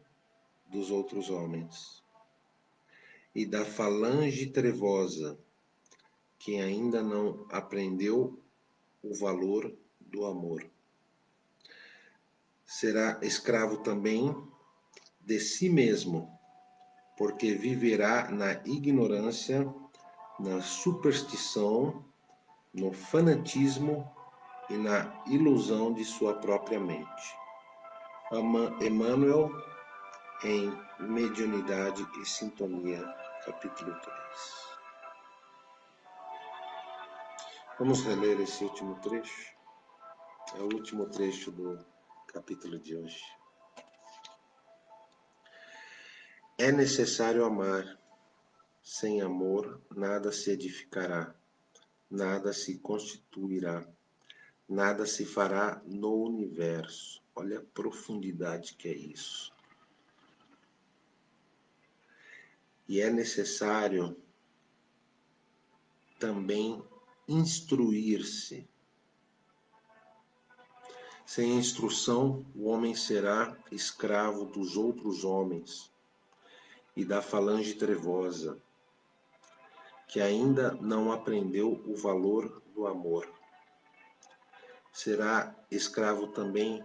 dos outros homens e da falange trevosa, que ainda não aprendeu o valor do amor. Será escravo também de si mesmo, porque viverá na ignorância, na superstição, no fanatismo e na ilusão de sua própria mente. Emmanuel, em Mediunidade e Sintonia, capítulo 3. Vamos reler esse último trecho? É o último trecho do capítulo de hoje. É necessário amar. Sem amor, nada se edificará, nada se constituirá, nada se fará no universo. Olha a profundidade que é isso. E é necessário também instruir-se. Sem instrução, o homem será escravo dos outros homens e da falange trevosa, que ainda não aprendeu o valor do amor. Será escravo também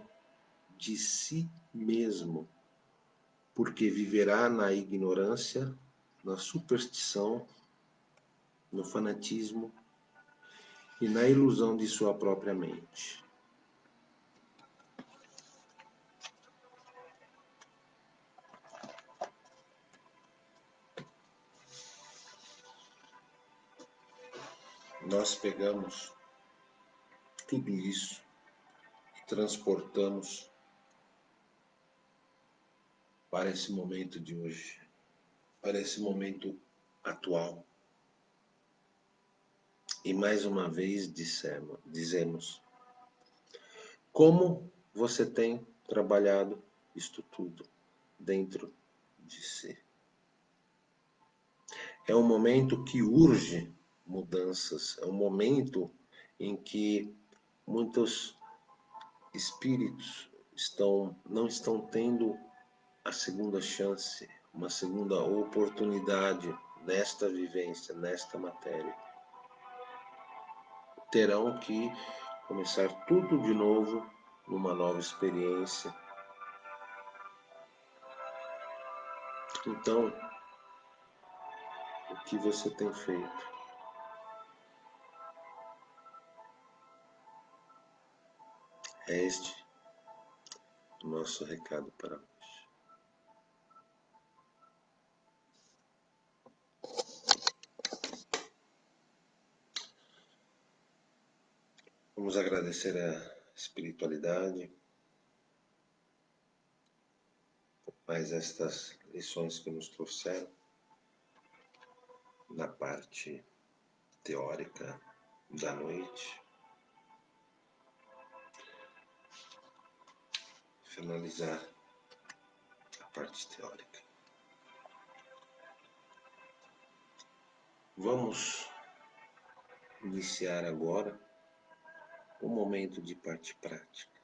de si mesmo, porque viverá na ignorância, na superstição, no fanatismo e na ilusão de sua própria mente. Nós pegamos tudo isso e transportamos para esse momento de hoje, para esse momento atual. E mais uma vez dizemos, como você tem trabalhado isto tudo dentro de si? É um momento que urge mudanças, é um momento em que muitos espíritos não estão tendo a segunda chance, uma segunda oportunidade nesta vivência, nesta matéria. Terão que começar tudo de novo, numa nova experiência. Então, o que você tem feito? É este o nosso recado para hoje. Vamos agradecer a espiritualidade por mais estas lições que nos trouxeram na parte teórica da noite. Finalizar a parte teórica. Vamos iniciar agora o momento de parte prática.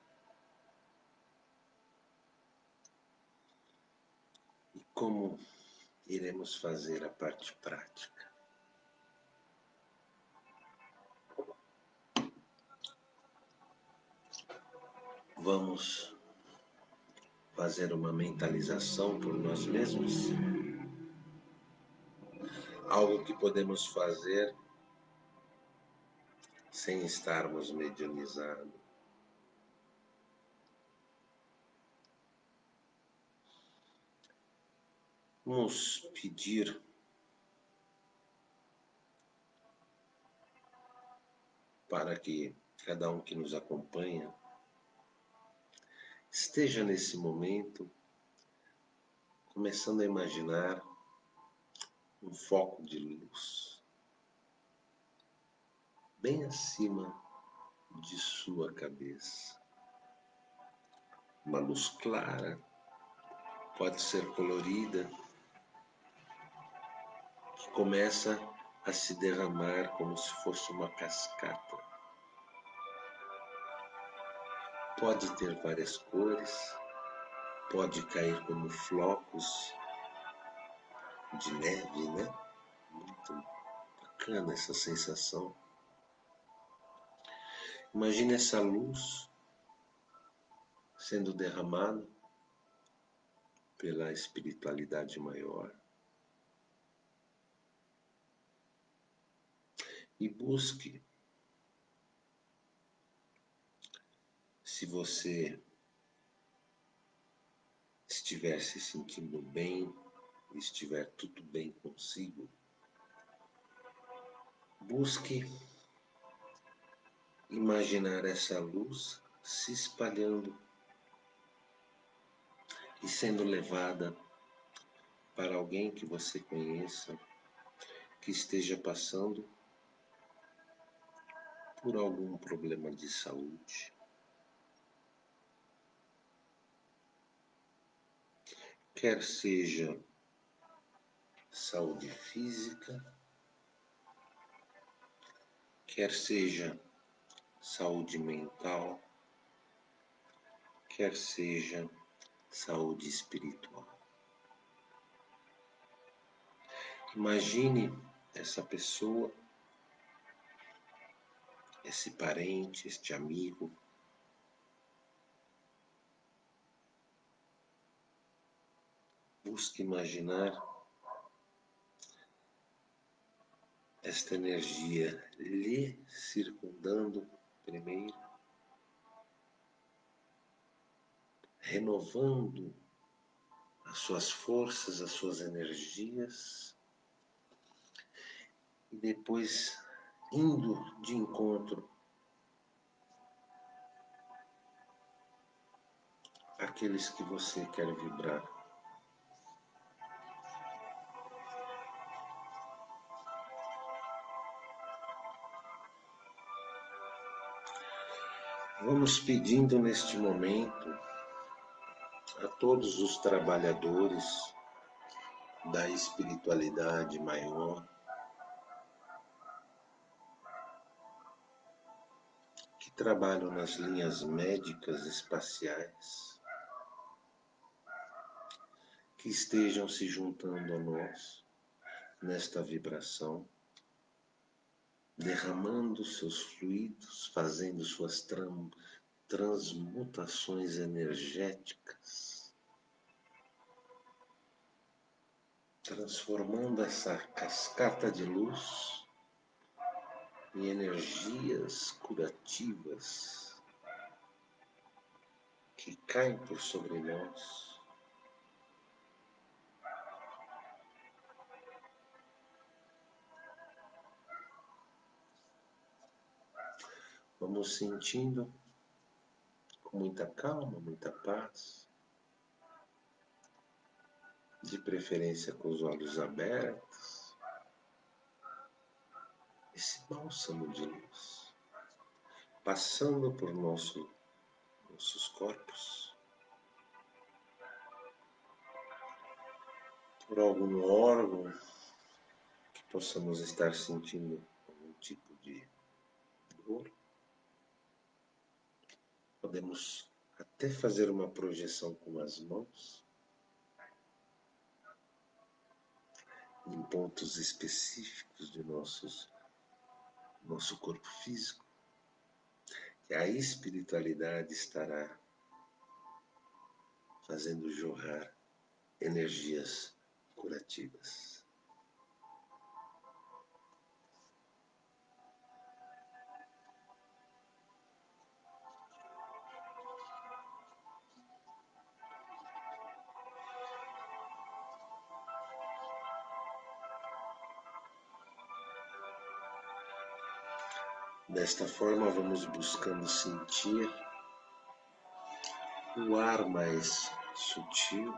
E como iremos fazer a parte prática? Vamos fazer uma mentalização por nós mesmos, algo que podemos fazer sem estarmos medianizados. Vamos pedir para que cada um que nos acompanha esteja nesse momento começando a imaginar um foco de luz bem acima de sua cabeça. Uma luz clara, pode ser colorida, que começa a se derramar como se fosse uma cascata. Pode ter várias cores, pode cair como flocos de neve, né? Muito bacana essa sensação. Imagine essa luz sendo derramada pela espiritualidade maior. E busque, se você estiver se sentindo bem, estiver tudo bem consigo, busque imaginar essa luz se espalhando e sendo levada para alguém que você conheça, que esteja passando por algum problema de saúde. Quer seja saúde física, quer seja saúde mental, quer seja saúde espiritual. Imagine essa pessoa, esse parente, este amigo, busque imaginar esta energia lhe circundando primeiro, renovando as suas forças, as suas energias, e depois indo de encontro àqueles que você quer vibrar. Vamos pedindo neste momento a todos os trabalhadores da espiritualidade maior que trabalham nas linhas médicas espaciais, que estejam se juntando a nós nesta vibração, derramando seus fluidos, fazendo suas transmutações energéticas, transformando essa cascata de luz em energias curativas que caem por sobre nós. Vamos sentindo com muita calma, muita paz, de preferência com os olhos abertos, esse bálsamo de luz, passando por nossos corpos, por algum órgão que possamos estar sentindo algum tipo de dor. Podemos até fazer uma projeção com as mãos em pontos específicos de nosso corpo físico, que a espiritualidade estará fazendo jorrar energias curativas. Desta forma, vamos buscando sentir o ar mais sutil,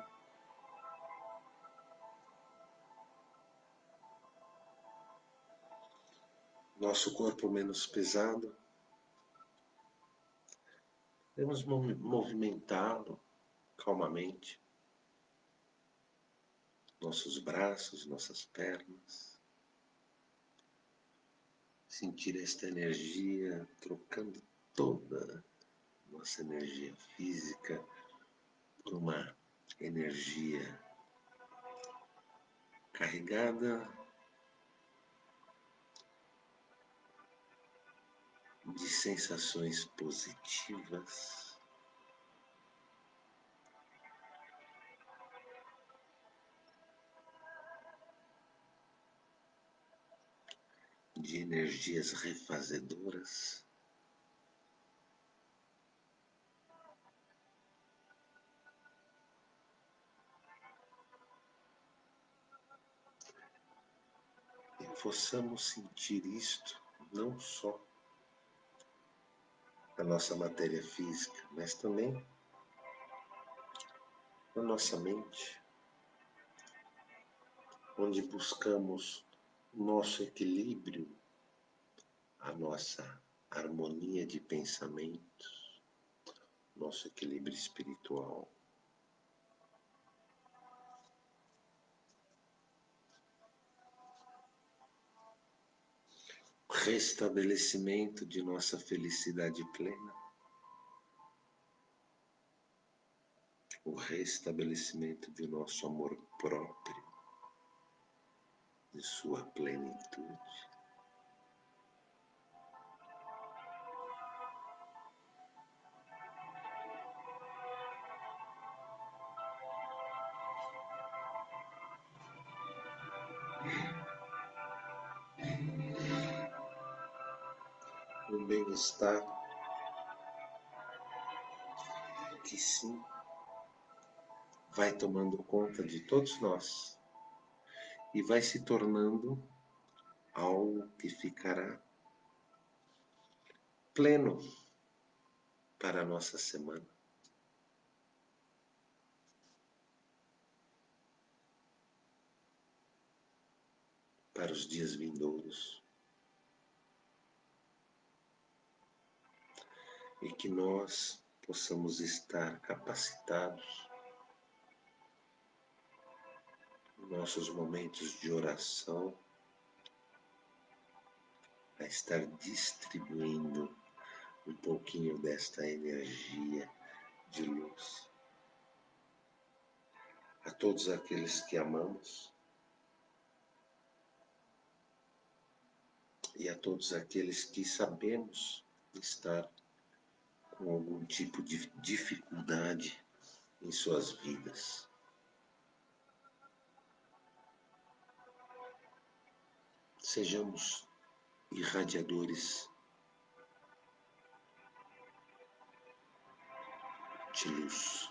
nosso corpo menos pesado. Podemos movimentá-lo calmamente, nossos braços, nossas pernas. Sentir esta energia trocando toda a nossa energia física por uma energia carregada de sensações positivas, de energias refazedoras. E possamos sentir isto não só na nossa matéria física, mas também na nossa mente, onde buscamos o nosso equilíbrio, a nossa harmonia de pensamentos, nosso equilíbrio espiritual. O restabelecimento de nossa felicidade plena, o restabelecimento de nosso amor próprio, de sua plenitude. Um bem-estar que sim vai tomando conta de todos nós e vai se tornando algo que ficará pleno para a nossa semana. Para os dias vindouros. E que nós possamos estar capacitados nos nossos momentos de oração a estar distribuindo um pouquinho desta energia de luz a todos aqueles que amamos e a todos aqueles que sabemos estar com algum tipo de dificuldade em suas vidas. Sejamos irradiadores de luz.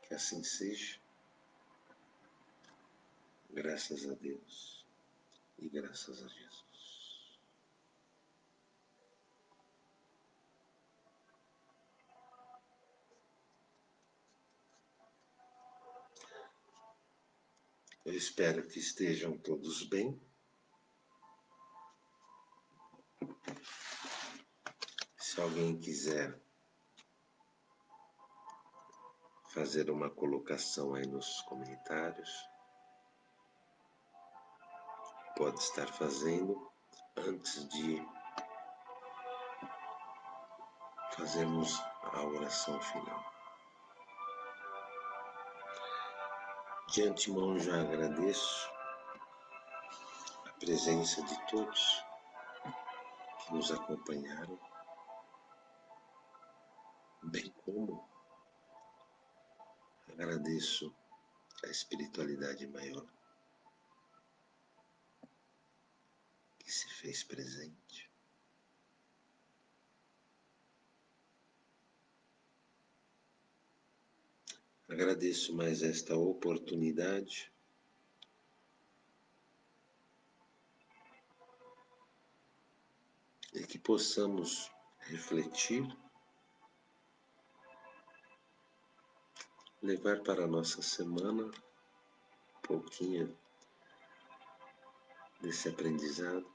Que assim seja, graças a Deus e graças a Jesus. Eu espero que estejam todos bem. Se alguém quiser fazer uma colocação aí nos comentários, pode estar fazendo antes de fazermos a oração final. De antemão já agradeço a presença de todos que nos acompanharam, bem como agradeço a espiritualidade maior que se fez presente. Agradeço mais esta oportunidade e que possamos refletir, levar para a nossa semana um pouquinho desse aprendizado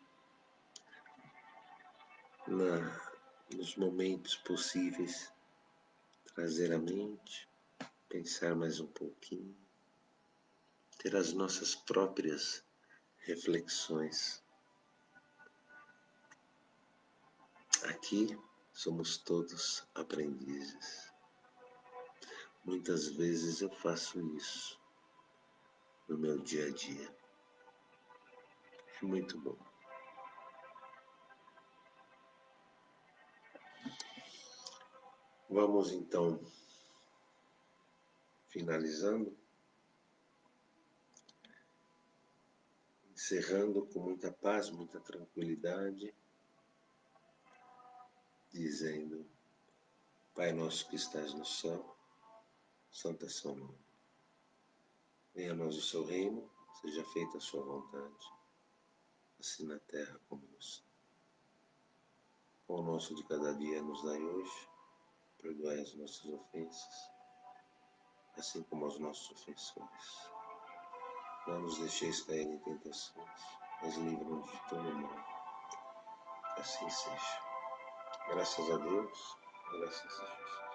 nos momentos possíveis, trazer a mente, pensar mais um pouquinho, ter as nossas próprias reflexões. Aqui somos todos aprendizes. Muitas vezes eu faço isso no meu dia a dia. É muito bom. Vamos então finalizando, encerrando com muita paz, muita tranquilidade, dizendo: Pai nosso que estás no céu, santo é seu nome. Venha a nós o seu reino, seja feita a sua vontade, assim na terra como no céu. O pão nosso de cada dia nos dai hoje, perdoai as nossas ofensas, assim como os nossos ofensores. Não nos deixeis cair em tentações, mas livra-nos de todo mal. Que assim seja. Graças a Deus, graças a Jesus.